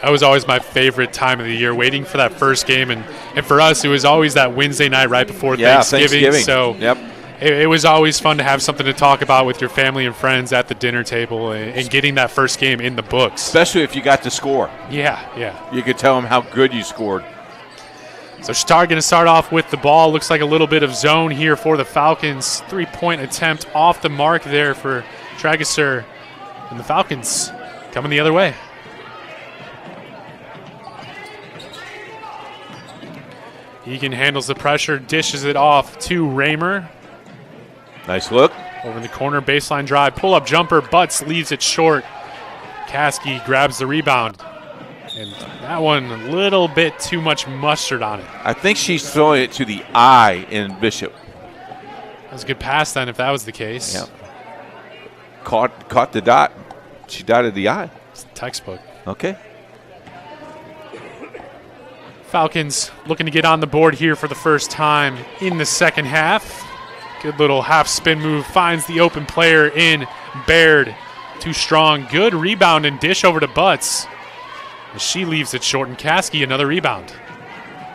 That was always my favorite time of the year, waiting for that first game. And for us, it was always that Wednesday night right before Thanksgiving. So yep. It was always fun to have something to talk about with your family and friends at the dinner table and getting that first game in the books. Especially if you got to score. Yeah. You could tell them how good you scored. So Chatard going to start off with the ball. Looks like a little bit of zone here for the Falcons. 3-point attempt off the mark there for Trageser. And the Falcons coming the other way. Egan handles the pressure, dishes it off to Raymer. Nice look. Over in the corner, baseline drive, pull-up jumper, Butts leaves it short. Caskey grabs the rebound. And that one, a little bit too much mustard on it. I think she's throwing it to the eye in Bishop. That was a good pass then, if that was the case. Yep. Caught the dot. She dotted the eye. It's textbook. Okay. Falcons looking to get on the board here for the first time in the second half. Good little half spin move, finds the open player in Baird. Too strong, good rebound and dish over to Butts. She leaves it short, and Caskey another rebound.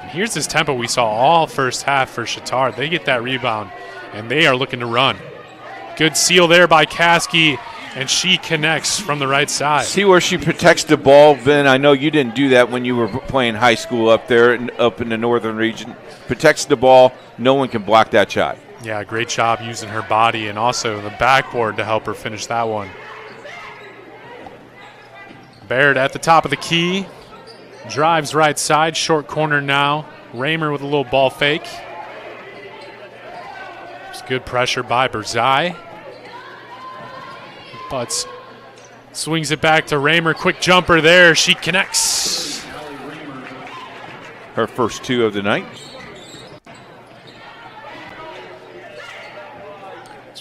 And here's this tempo we saw all first half for Chatard. They get that rebound, and they are looking to run. Good seal there by Caskey, and she connects from the right side. See where she protects the ball, Vin? I know you didn't do that when you were playing high school up there, up in the northern region. Protects the ball. No one can block that shot. Yeah, great job using her body and also the backboard to help her finish that one. Baird at the top of the key. Drives right side, short corner now. Raymer with a little ball fake. It's good pressure by Berzai. Butts swings it back to Raymer. Quick jumper there. She connects. Her first 2 of the night.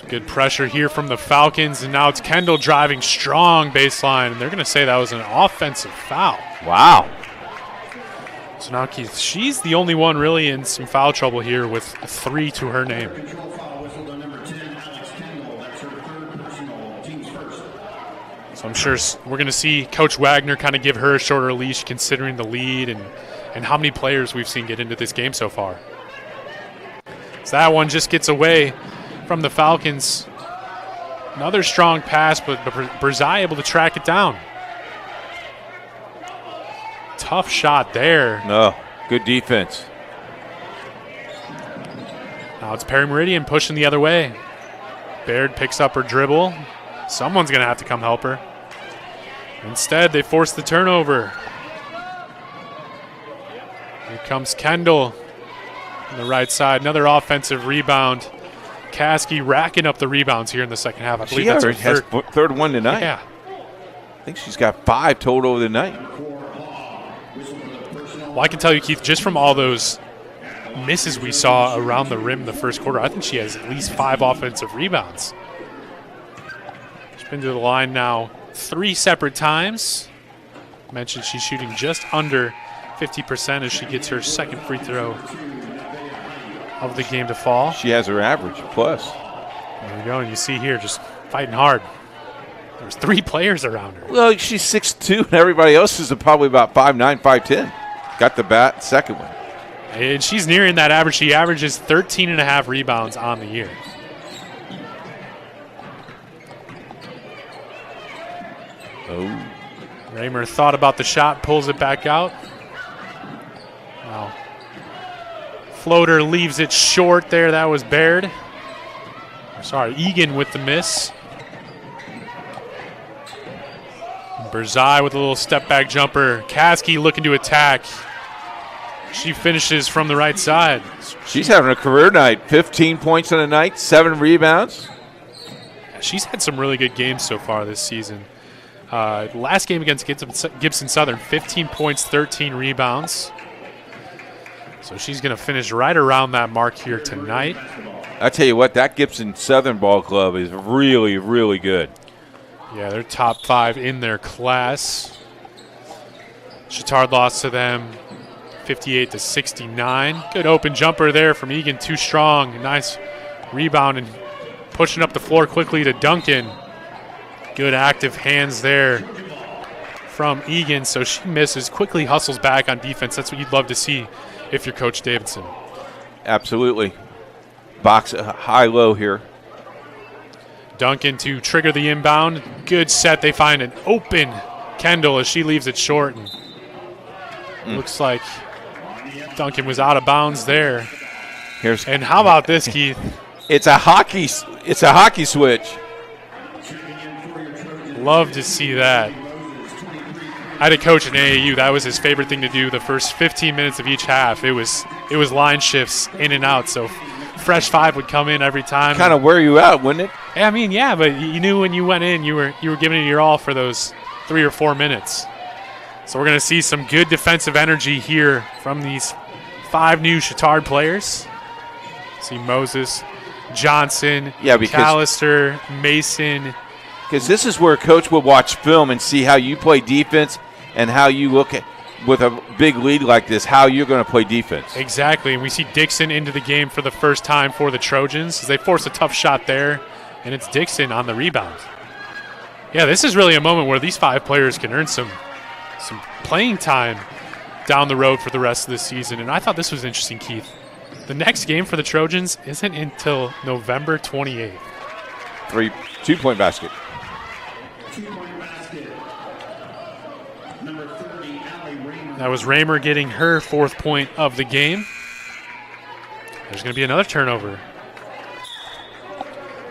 Good pressure here from the Falcons, and now it's Kendall driving strong baseline, and they're going to say that was an offensive foul. Wow. So now, Keith, she's the only one really in some foul trouble here with 3 to her name. So I'm sure we're going to see Coach Wagner kind of give her a shorter leash considering the lead and how many players we've seen get into this game so far. So that one just gets away from the Falcons. Another strong pass, but Berzai able to track it down. Tough shot there. No, good defense. Now it's Perry Meridian pushing the other way. Baird picks up her dribble. Someone's going to have to come help her. Instead, they force the turnover. Here comes Kendall on the right side. Another offensive rebound. Caskey racking up the rebounds here in the second half. I believe She that's her has third one tonight. Yeah. I think she's got 5 total of the night. Well, I can tell you, Keith, just from all those misses we saw around the rim in the first quarter, I think she has at least 5 offensive rebounds. She's been to the line now 3 separate times. I mentioned she's shooting just under 50% as she gets her second free throw of the game to fall. She has her average plus. There you go, and you see here just fighting hard. There's 3 players around her. Well, she's 6'2", and everybody else is probably about 5'9", 5'10". Got the second one. And she's nearing that average. She averages 13.5 rebounds on the year. Oh. Raymer thought about the shot, pulls it back out. Now, floater leaves it short there. That was Baird. Sorry, Egan with the miss. Berzai with a little step-back jumper. Caskey looking to attack. She finishes from the right side. She's having a career night. 15 points on the night, 7 rebounds. She's had some really good games so far this season. Last game against Gibson Southern, 15 points, 13 rebounds. So she's going to finish right around that mark here tonight. I tell you what, that Gibson Southern ball club is really, really good. Yeah, they're top 5 in their class. Chatard lost to them 58-69. Good open jumper there from Egan, too strong. Nice rebound and pushing up the floor quickly to Duncan. Good active hands there from Egan, so she misses, quickly hustles back on defense. That's what you'd love to see if you're Coach Davidson. Absolutely. Box high-low here. Duncan to trigger the inbound. Good set. They find an open Kendall as she leaves it short. And looks like Duncan was out of bounds there. And how about this, Keith? It's a hockey switch. Love to see that. I had a coach in AAU. That was his favorite thing to do the first 15 minutes of each half. It was line shifts in and out. So fresh 5 would come in every time. Kind of wear you out, wouldn't it? I mean, yeah, but you knew when you went in, you were giving it your all for those 3 or 4 minutes. So we're going to see some good defensive energy here from these 5 new Chatard players. See Moses, Johnson, Callister, Mason. Because this is where a coach will watch film and see how you play defense and how you look at, with a big lead like this, how you're going to play defense. Exactly, and we see Dixon into the game for the first time for the Trojans as they force a tough shot there, and it's Dixon on the rebound. Yeah, this is really a moment where these 5 players can earn some playing time down the road for the rest of the season, and I thought this was interesting, Keith. The next game for the Trojans isn't until November 28th. 2-point basket. That was Raymer getting her 4th point of the game. There's going to be another turnover.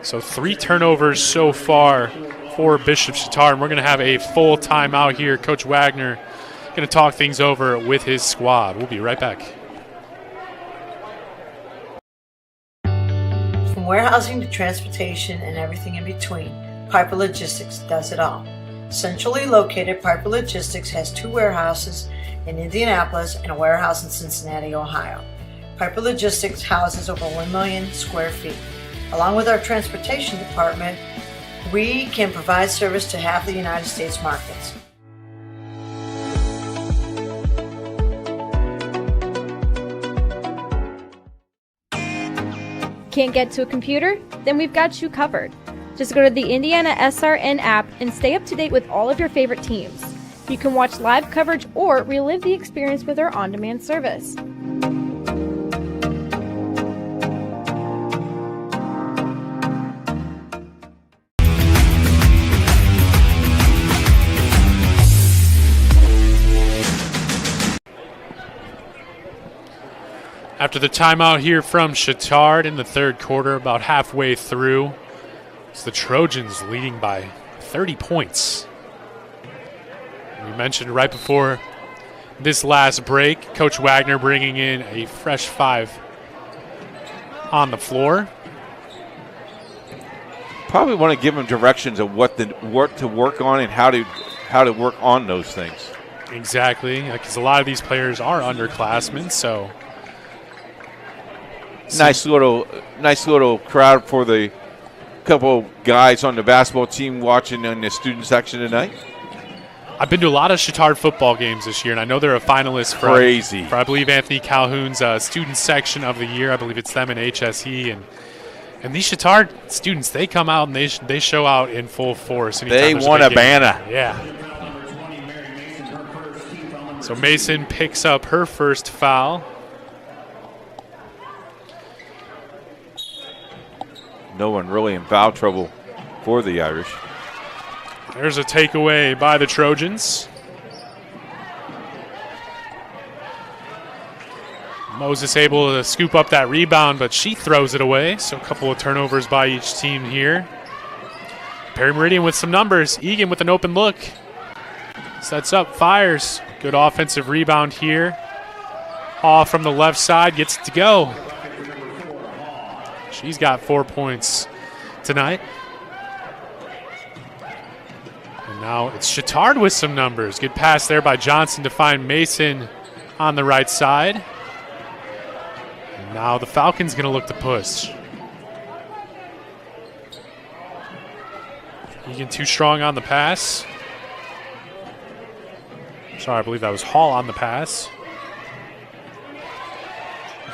So 3 turnovers so far for Bishop Chatard. And we're going to have a full timeout here. Coach Wagner going to talk things over with his squad. We'll be right back. From warehousing to transportation and everything in between, Piper Logistics does it all. Centrally located, Piper Logistics has 2 warehouses in Indianapolis and a warehouse in Cincinnati, Ohio. Piper Logistics houses over 1 million square feet. Along with our transportation department, we can provide service to half the United States markets. Can't get to a computer? Then we've got you covered. Just go to the IndianaSRN app and stay up to date with all of your favorite teams. You can watch live coverage or relive the experience with our on-demand service. After the timeout here from Chatard in the 3rd quarter, about halfway through, it's the Trojans leading by 30 points. We mentioned right before this last break, Coach Wagner bringing in a fresh 5 on the floor. probably want to give them directions of what to work on and how to work on those things. Exactly, because a lot of these players are underclassmen, so nice little crowd for the couple I on the basketball team watching in the student section tonight. I've been to a lot of Chatard football games this year, and I know they're a finalist for I believe, Anthony Calhoun's student section of the year. I believe it's them and HSE. And these Chatard students, they come out and they show out in full force. They want a banner. Yeah. So Mason picks up her first foul. No one really in foul trouble for the Irish. There's a takeaway by the Trojans. Moses able to scoop up that rebound, but she throws it away. So a couple of turnovers by each team here. Perry Meridian with some numbers. Egan with an open look. Sets up, fires. Good offensive rebound here. Hall from the left side gets it to go. She's got 4 points tonight. And now it's Chatard with some numbers. Good pass there by Johnson to find Mason on the right side. And now the Falcons going to look to push. Egan too strong on the pass. Sorry, I believe that was Hall on the pass.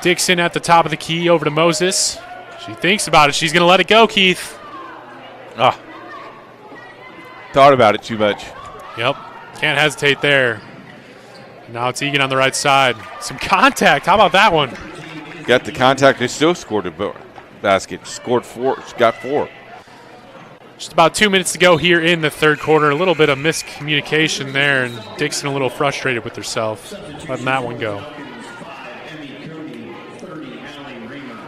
Dixon at the top of the key over to Moses. She thinks about it. She's going to let it go, Keith. Thought about it too much. Yep. Can't hesitate there. Now it's Egan on the right side. Some contact. How about that one? Got the contact. They still scored a basket. Scored 4. Got 4. Just about 2 minutes to go here in the third quarter. A little bit of miscommunication there, and Dixon a little frustrated with herself. Letting that one go.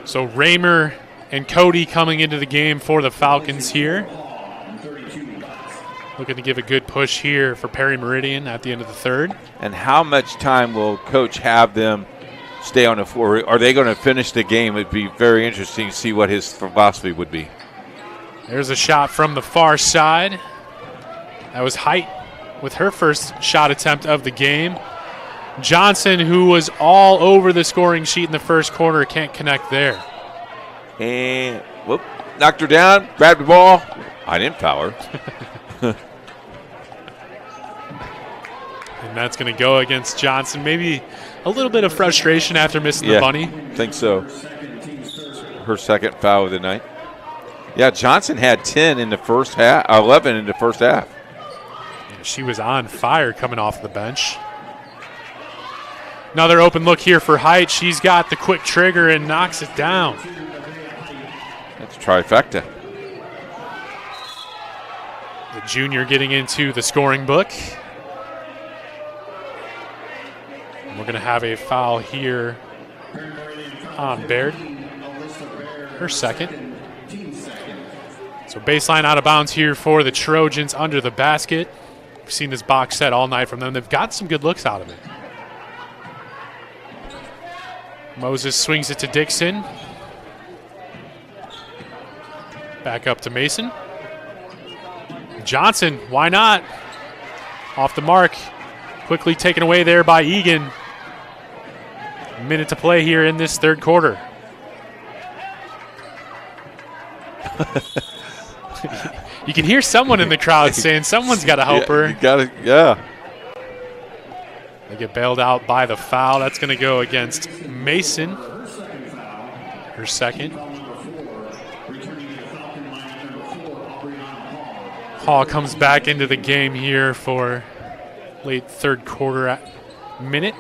So Raymer and Cody coming into the game for the Falcons here. Looking to give a good push here for Perry Meridian at the end of the third. And how much time will Coach have them stay on the floor? Are they going to finish the game? It'd be very interesting to see what his philosophy would be. There's a shot from the far side. That was Height with her first shot attempt of the game. Johnson, who was all over the scoring sheet in the first quarter, can't connect there. And whoop, knocked her down, grabbed the ball. I didn't foul her. And that's going to go against Johnson. Maybe a little bit of frustration after missing the bunny. I think so. Her second foul of the night. Yeah, Johnson had 10 in the first half, 11 in the first half. Yeah, she was on fire coming off the bench. Another open look here for Height. She's got the quick trigger and knocks it down. That's a trifecta. The junior getting into the scoring book. And we're going to have a foul here on Baird. Her second. So baseline out of bounds here for the Trojans under the basket. We've seen this box set all night from them. They've got some good looks out of it. Moses swings it to Dixon. Back up to Mason. Johnson, why not? Off the mark. Quickly taken away there by Egan. A minute to play here in this third quarter. You can hear someone in the crowd saying someone's got to help her. You got it, yeah. They get bailed out by the foul. That's going to go against Mason. Her second. Hall comes back into the game here for late third quarter minute.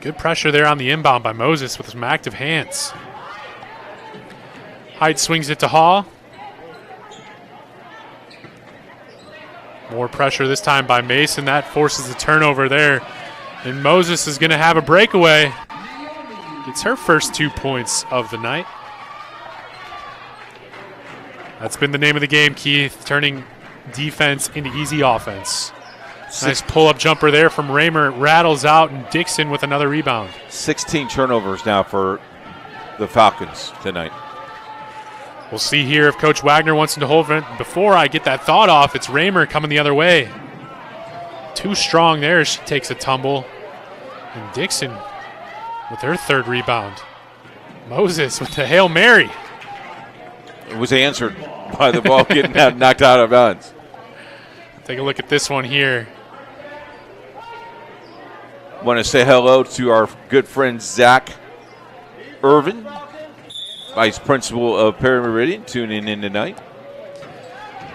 Good pressure there on the inbound by Moses with some active hands. Height swings it to Hall. More pressure this time by Mason. That forces the turnover there. And Moses is going to have a breakaway. It's her first 2 points of the night. That's been the name of the game, Keith, turning defense into easy offense. Nice pull-up jumper there from Raymer. Rattles out, and Dixon with another rebound. 16 turnovers now for the Falcons tonight. We'll see here if Coach Wagner wants him to hold it. Before I get that thought off, it's Raymer coming the other way. Too strong there. She takes a tumble. And Dixon with her third rebound. Moses with the Hail Mary. It was answered by the ball getting knocked out of bounds. Take a look at this one here. Want to say hello to our good friend Zach Irvin, Vice Principal of Perry Meridian, tuning in tonight.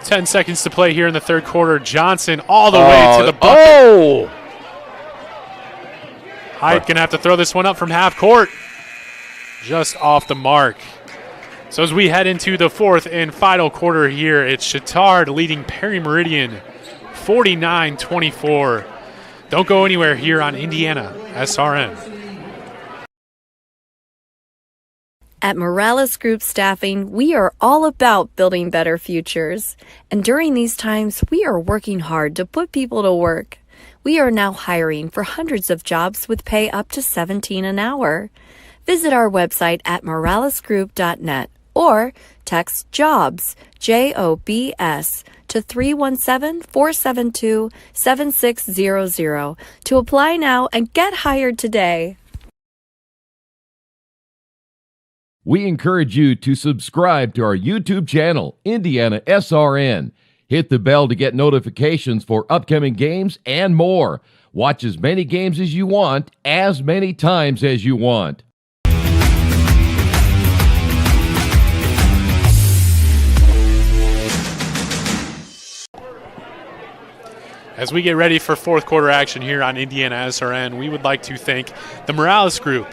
10 seconds to play here in the third quarter. Johnson all the way to the bucket. Oh! Hyde going to have to throw this one up from half court. Just off the mark. So as we head into the fourth and final quarter here, it's Chatard leading Perry Meridian 49-24. Don't go anywhere here on Indiana SRN. At Morales Group Staffing, we are all about building better futures. And during these times, we are working hard to put people to work. We are now hiring for hundreds of jobs with pay up to $17 an hour. Visit our website at moralesgroup.net or text JOBS, JOBS, to 317-472-7600 to apply now and get hired today. We encourage you to subscribe to our YouTube channel, IndianaSRN. Hit the bell to get notifications for upcoming games and more. Watch as many games as you want, as many times as you want. As we get ready for fourth quarter action here on Indiana SRN, we would like to thank the Morales Group.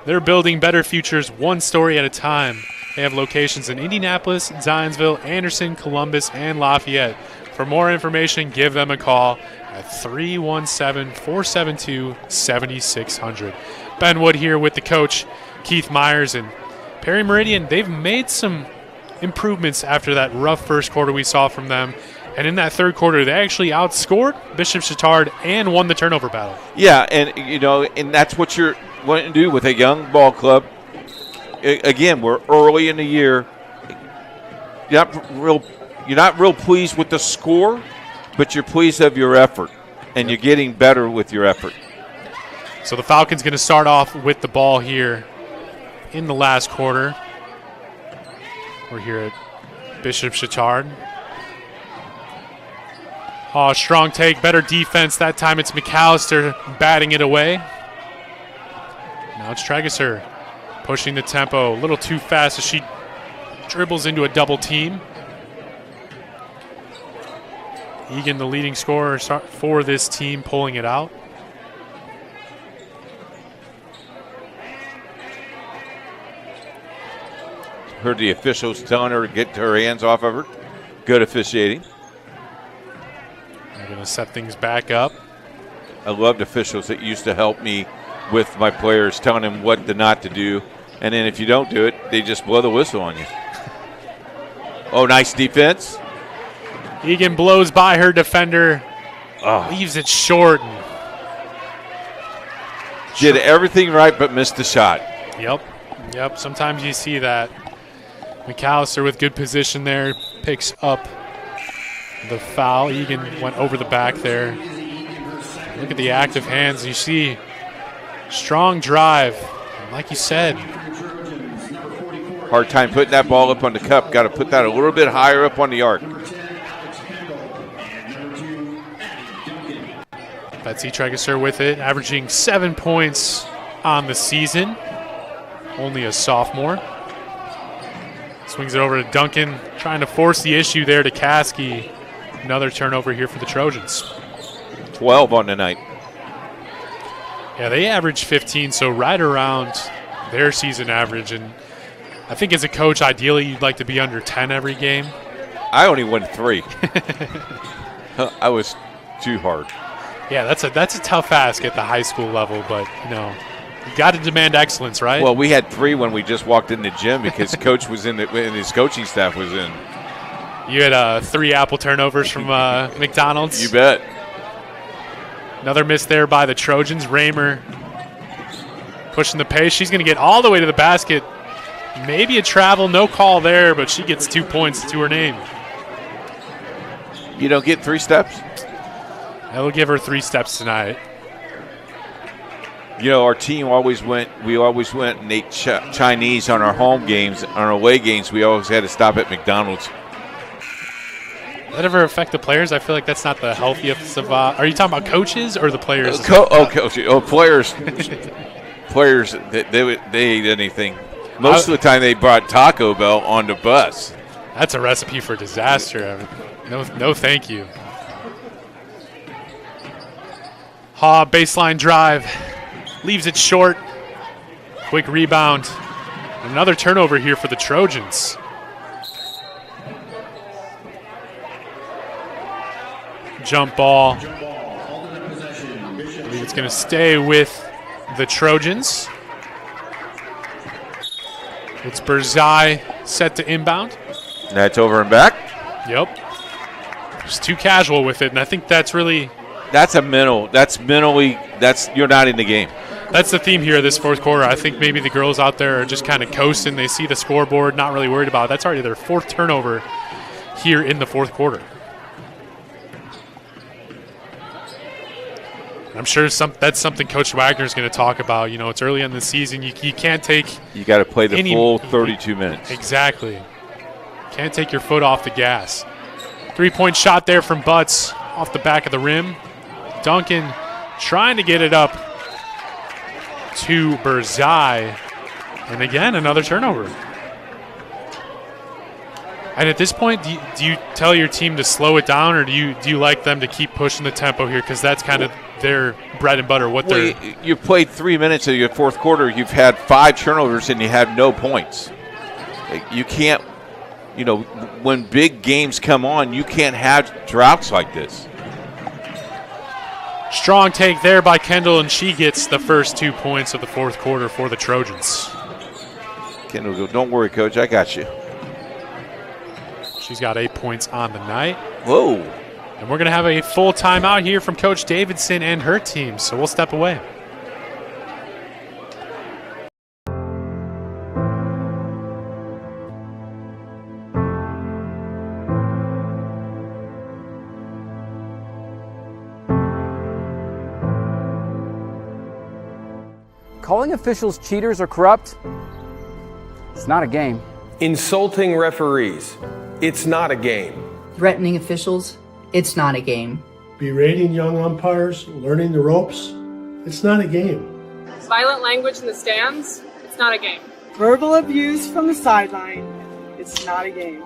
They're building better futures one story at a time. They have locations in Indianapolis, Zionsville, Anderson, Columbus, and Lafayette. For more information, give them a call at 317-472-7600. Ben Wood here with the coach, Keith Myers, and Perry Meridian. They've made some improvements after that rough first quarter we saw from them. And in that third quarter, they actually outscored Bishop Chatard and won the turnover battle. Yeah, and that's what you're wanting to do with a young ball club. Again, we're early in the year. You're not real pleased with the score, but you're pleased of your effort, and you're getting better with your effort. So the Falcons going to start off with the ball here in the last quarter. We're here at Bishop Chatard. Oh, strong take, better defense. That time it's McAllister batting it away. Now it's Trageser pushing the tempo a little too fast as she dribbles into a double team. Egan, the leading scorer for this team, pulling it out. Heard the officials telling her to get her hands off of her. Good officiating. They're going to set things back up. I loved officials that used to help me with my players, telling them what not to do. And then if you don't do it, they just blow the whistle on you. Oh, nice defense. Egan blows by her defender, leaves it short. Did everything right but missed the shot. Yep. Sometimes you see that. McAllister with good position there, picks up the foul. Egan went over the back there. Look at the active hands. You see strong drive. And like you said, hard time putting that ball up on the cup. Got to put that a little bit higher up on the arc. Betsy Trageser with it, averaging 7 points on the season. Only a sophomore. Swings it over to Duncan, trying to force the issue there to Caskey. Another turnover here for the Trojans. 12 on the night. Yeah, they average 15, so right around their season average. And I think as a coach, ideally you'd like to be under 10 every game. I only won 3. I was too hard. Yeah, that's a tough ask at the high school level, but you got to demand excellence, right? Well, we had 3 when we just walked in the gym because coach was in and his coaching staff was in. You had 3 apple turnovers from McDonald's. You bet. Another miss there by the Trojans. Raymer pushing the pace. She's going to get all the way to the basket. Maybe a travel, no call there, but she gets 2 points to her name. You don't get 3 steps? I will give her 3 steps tonight. You know, our team always went and ate Chinese on our home games. On our away games, we always had to stop at McDonald's. Does that ever affect the players? I feel like that's not the healthiest of. Are you talking about coaches or the players? Coaches. Players. Players, they eat anything. Most of the time, they brought Taco Bell on the bus. That's a recipe for disaster. I mean, no, thank you. Baseline drive. Leaves it short. Quick rebound. Another turnover here for the Trojans. Jump ball. I believe it's going to stay with the Trojans. It's Berzai set to inbound. That's over and back. Yep. Just too casual with it, and I think that's really... You're not in the game. That's the theme here this fourth quarter. I think maybe the girls out there are just kind of coasting. They see the scoreboard, not really worried about it. That's already their 4th turnover here in the fourth quarter. I'm sure that's something Coach Wagner is going to talk about. You know, it's early in the season. You can't take... You got to play the full 32 minutes. Exactly. Can't take your foot off the gas. 3-point shot there from Butts off the back of the rim. Duncan trying to get it up to Berzai. And again, another turnover. And at this point, do you tell your team to slow it down, or do you like them to keep pushing the tempo here? Because that's kind of their bread and butter. You played 3 minutes of your fourth quarter. You've had 5 turnovers, and you have no points. You can't, when big games come on, you can't have droughts like this. Strong take there by Kendall, and she gets the first 2 points of the fourth quarter for the Trojans. Kendall goes, "Don't worry, Coach, I got you." She's got 8 points on the night. Whoa. And we're going to have a full timeout here from Coach Davidson and her team, so we'll step away. Calling officials cheaters or corrupt, it's not a game. Insulting referees, it's not a game. Threatening officials, it's not a game. Berating young umpires, learning the ropes, it's not a game. Violent language in the stands, it's not a game. Verbal abuse from the sideline, it's not a game.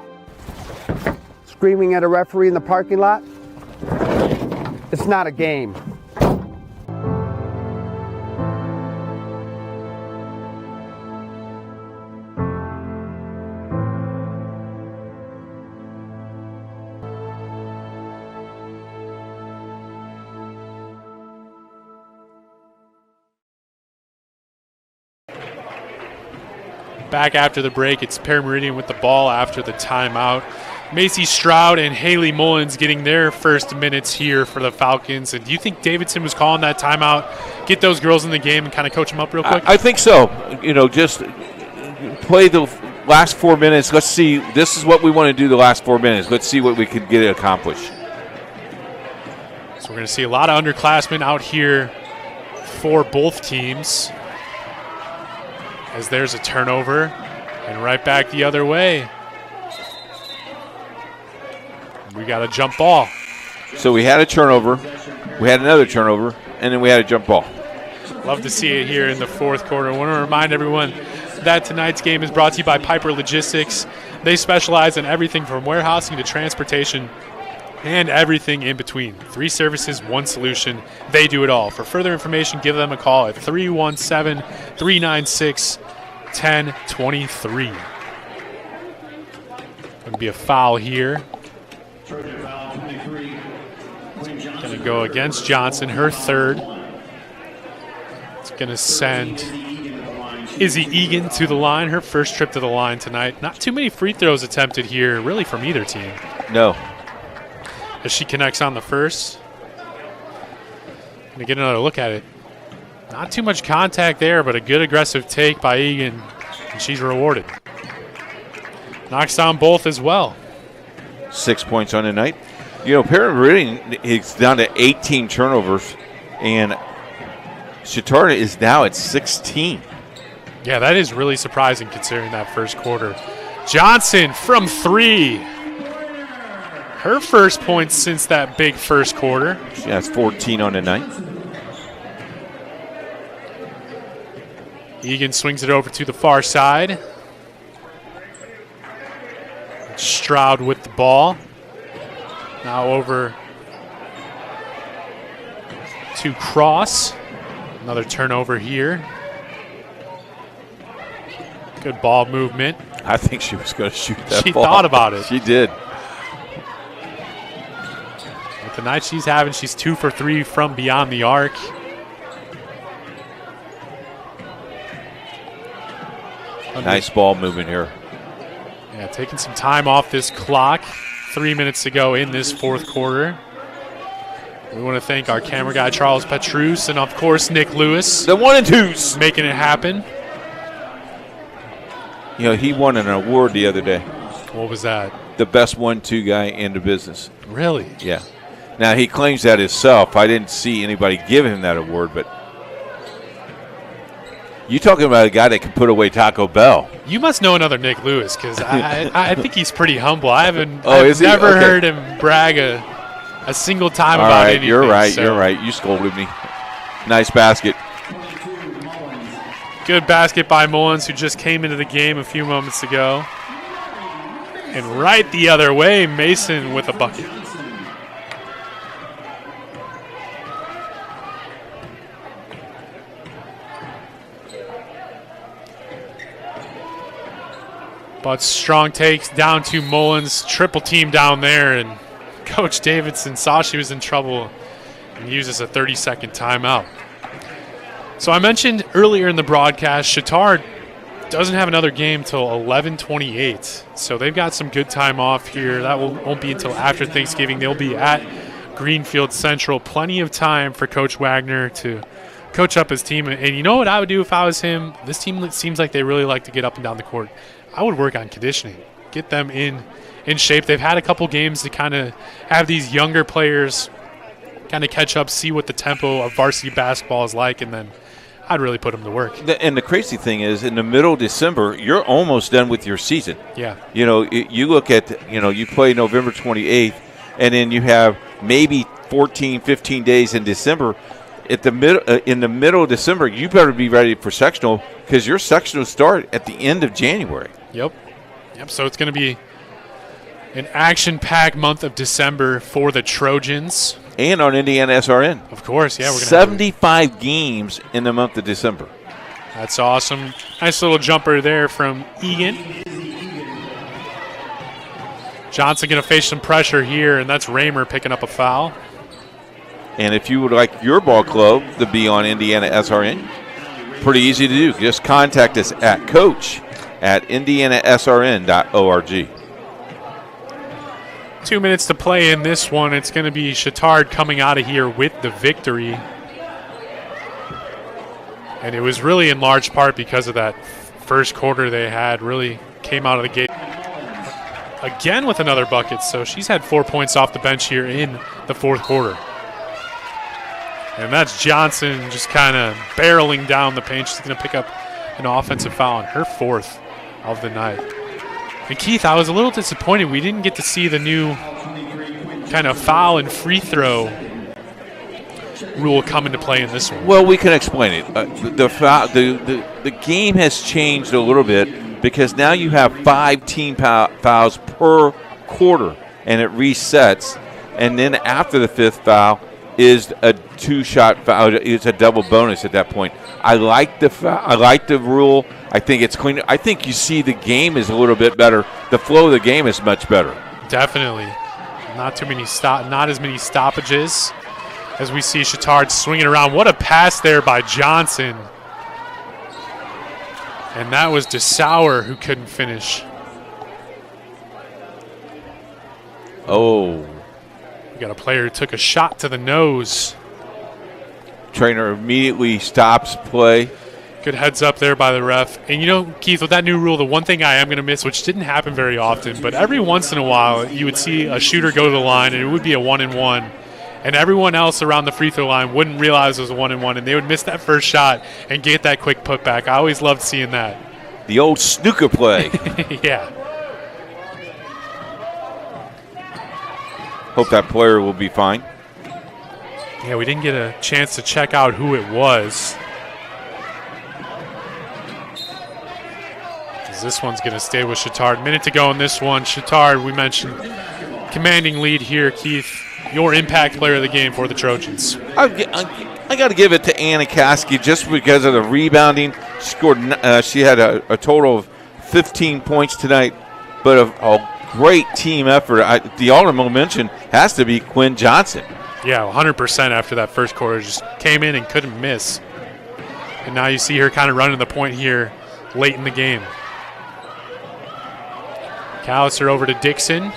Screaming at a referee in the parking lot, it's not a game. Back after the break, it's Meridian with the ball after the timeout. Macy Stroud and Haley Mullins getting their first minutes here for the Falcons. And do you think Davidson was calling that timeout, get those girls in the game and kind of coach them up real quick? I think so. Just play the last 4 minutes. Let's see. This is what we want to do the last 4 minutes. Let's see what we can get accomplished. So we're going to see a lot of underclassmen out here for both teams. As there's a turnover, and right back the other way. We got a jump ball. So we had a turnover, we had another turnover, and then we had a jump ball. Love to see it here in the fourth quarter. I want to remind everyone that tonight's game is brought to you by Piper Logistics. They specialize in everything from warehousing to transportation and everything in between. 3 services, 1 solution. They do it all. For further information, give them a call at 317-396-1023. Going to be a foul here. Going to go against Johnson, her third. It's going to send Izzy Egan to the line, her first trip to the line tonight. Not too many free throws attempted here, really, from either team. No. As she connects on the first. Gonna get another look at it. Not too much contact there, but a good aggressive take by Egan, and she's rewarded. knocks down both as well. 6 points on the night. You know, Meridian is down to 18 turnovers, and Chatard is now at 16. Yeah, that is really surprising considering that first quarter. Johnson from 3. Her first points since that big first quarter. She has 14 on the night. Egan swings it over to the far side. Stroud with the ball. Now over to Cross. Another turnover here. Good ball movement. I think she was going to shoot that She ball. thought about it. She did. With the night she's having, she's 2 for 3 from beyond the arc. Nice ball movement here. Yeah, taking some time off this clock. 3 minutes to go in this fourth quarter. We want to thank our camera guy, Charles Petrus, and of course, Nick Lewis. The 1 and 2s. Making it happen. You know, he won an award the other day. What was that? The best 1-2 guy in the business. Really? Yeah. Now, he claims that himself. I didn't see anybody give him that award, but you talking about a guy that can put away Taco Bell. You must know another Nick Lewis, because I think he's pretty humble. I've is he? never Okay. heard him brag a single time All about right, anything. you're right. So. You're right. You scolded me. Nice basket. Good basket by Mullins, who just came into the game a few moments ago. And right the other way, Mason with a bucket. But strong takes down to Mullins, triple team down there, and Coach Davidson saw she was in trouble and uses a 30-second timeout. So I mentioned earlier in the broadcast, Chatard doesn't have another game till 11:28. So they've got some good time off here. That won't be until after Thanksgiving. They'll be at Greenfield Central. Plenty of time for Coach Wagner to coach up his team. And you know what I would do if I was him? This team seems like they really like to get up and down the court. I would work on conditioning, get them in shape. They've had a couple games to kind of have these younger players kind of catch up, see what the tempo of varsity basketball is like, and then I'd really put them to work. And the crazy thing is, in the middle of December, you're almost done with your season. Yeah. You know, you look at, you play November 28th, and then you have maybe 14, 15 days in December. At the in the middle of December, you better be ready for sectional, because your sectional start at the end of January. Yep. So it's going to be an action-packed month of December for the Trojans. And on IndianaSRN. Of course, yeah. We're going 75 games in the month of December. That's awesome. Nice little jumper there from Egan. Johnson going to face some pressure here, and that's Raymer picking up a foul. And if you would like your ball club to be on IndianaSRN, pretty easy to do. Just contact us at coach@IndianaSRN.org. 2 minutes to play in this one. It's going to be Chatard coming out of here with the victory. And it was really in large part because of that first quarter they had. Really came out of the gate again with another bucket. So she's had 4 points off the bench here in the fourth quarter. And that's Johnson just kind of barreling down the paint. She's going to pick up an offensive foul on her fourth of the night. And Keith, I was a little disappointed we didn't get to see the new kind of foul and free throw rule come into play in this one. Well, we can explain it. The game has changed a little bit because now you have 5 team fouls per quarter, and it resets. And then after the 5th foul is a 2-shot foul. It's a double bonus at that point. I like the rule. I think it's clean. I think you see the game is a little bit better. The flow of the game is much better. Definitely. Not as many stoppages as we see Chatard swinging around. What a pass there by Johnson. And that was DeSauer who couldn't finish. Oh. We got a player who took a shot to the nose. Trainer immediately stops play. Good heads up there by the ref. And, you know, Keith, with that new rule, the one thing I am going to miss, which didn't happen very often, but every once in a while you would see a shooter go to the line, and it would be a 1-and-1. And everyone else around the free throw line wouldn't realize it was a 1-and-1, and they would miss that first shot and get that quick putback. I always loved seeing that. The old snooker play. Yeah. Hope that player will be fine. Yeah, we didn't get a chance to check out who it was. This one's going to stay with Chatard. Minute to go in this one. Chatard, we mentioned, commanding lead here. Keith, your impact player of the game for the Trojans. I got to give it to Anna Caskey just because of the rebounding. She had a total of 15 points tonight, but a great team effort. The honorable mention has to be Quinn Johnson. Yeah, 100% after that first quarter. Just came in and couldn't miss. And now you see her kind of running the point here late in the game. Callister over to Dixon.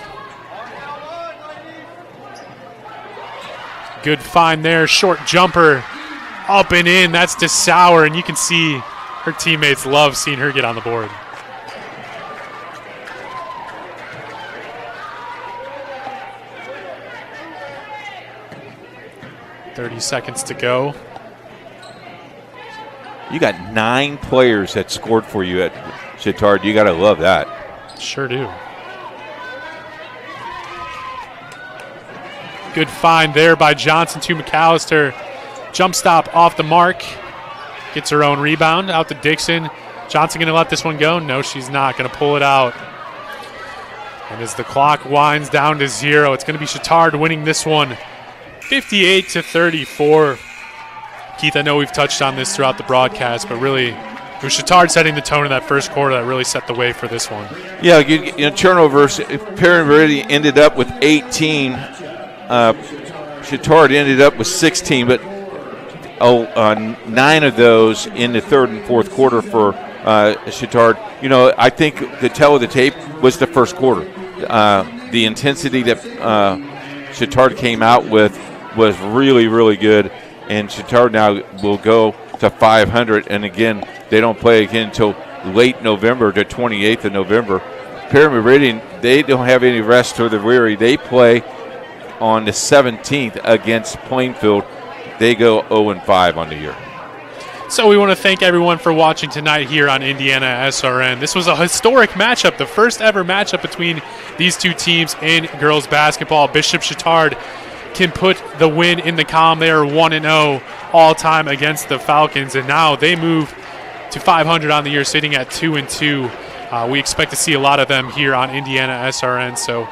Good find there. Short jumper. Up and in. That's DeSauer. And you can see her teammates love seeing her get on the board. .30 seconds to go. You got 9 players that scored for you at Chatard. You got to love that. Sure do. Good find there by Johnson to McAllister. Jump stop off the mark. Gets her own rebound out to Dixon. Johnson going to let this one go? No, she's not. Going to pull it out. And as the clock winds down to 0, it's going to be Chatard winning this one 58-34. Keith, I know we've touched on this throughout the broadcast, but really it was Chatard setting the tone in that first quarter that really set the way for this one. Yeah, you know, turnovers. Meridian ended up with 18. Chatard ended up with 16, but 9 of those in the third and fourth quarter for Chatard. You know, I think the tell of the tape was the first quarter. The intensity that Chatard came out with was really, really good, and Chatard now will go to 500, and again, they don't play again until late November, the 28th of November. Meridian, they don't have any rest for the weary. They play on the 17th against Plainfield. They go 0-5 on the year. So we want to thank everyone for watching tonight here on IndianaSRN. This was a historic matchup, the first ever matchup between these two teams in girls basketball. Bishop Chatard can put the win in the column. They are 1-0 all time against the Falcons, and now they move to 500 on the year, sitting at 2-2. We expect to see a lot of them here on IndianaSRN. So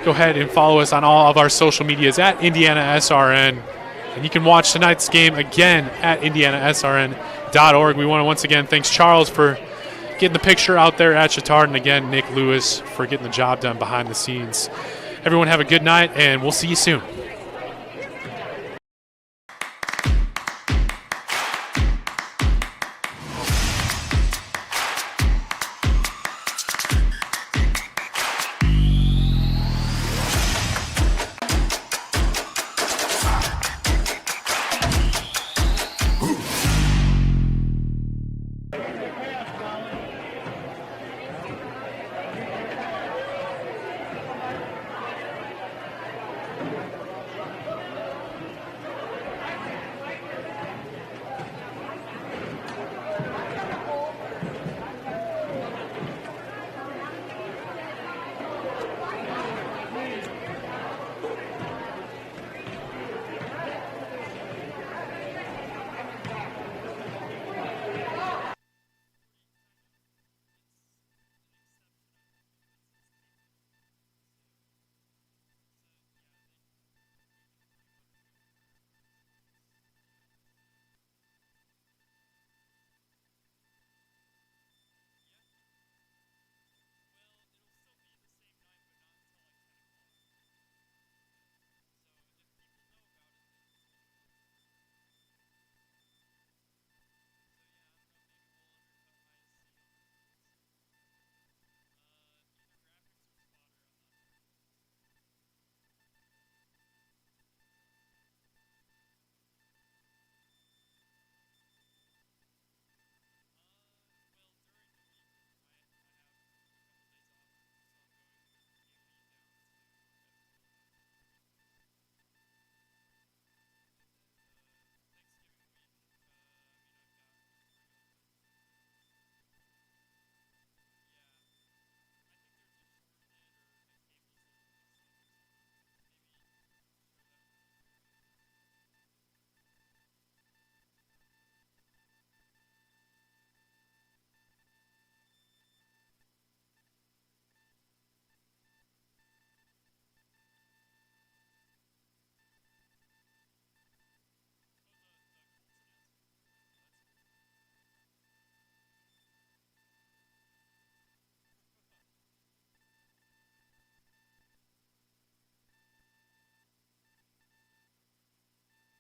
go ahead and follow us on all of our social medias at IndianaSRN. And you can watch tonight's game again at IndianaSRN.org. We want to once again thank Charles for getting the picture out there at Chatard, and again, Nick Lewis for getting the job done behind the scenes. Everyone have a good night, and we'll see you soon.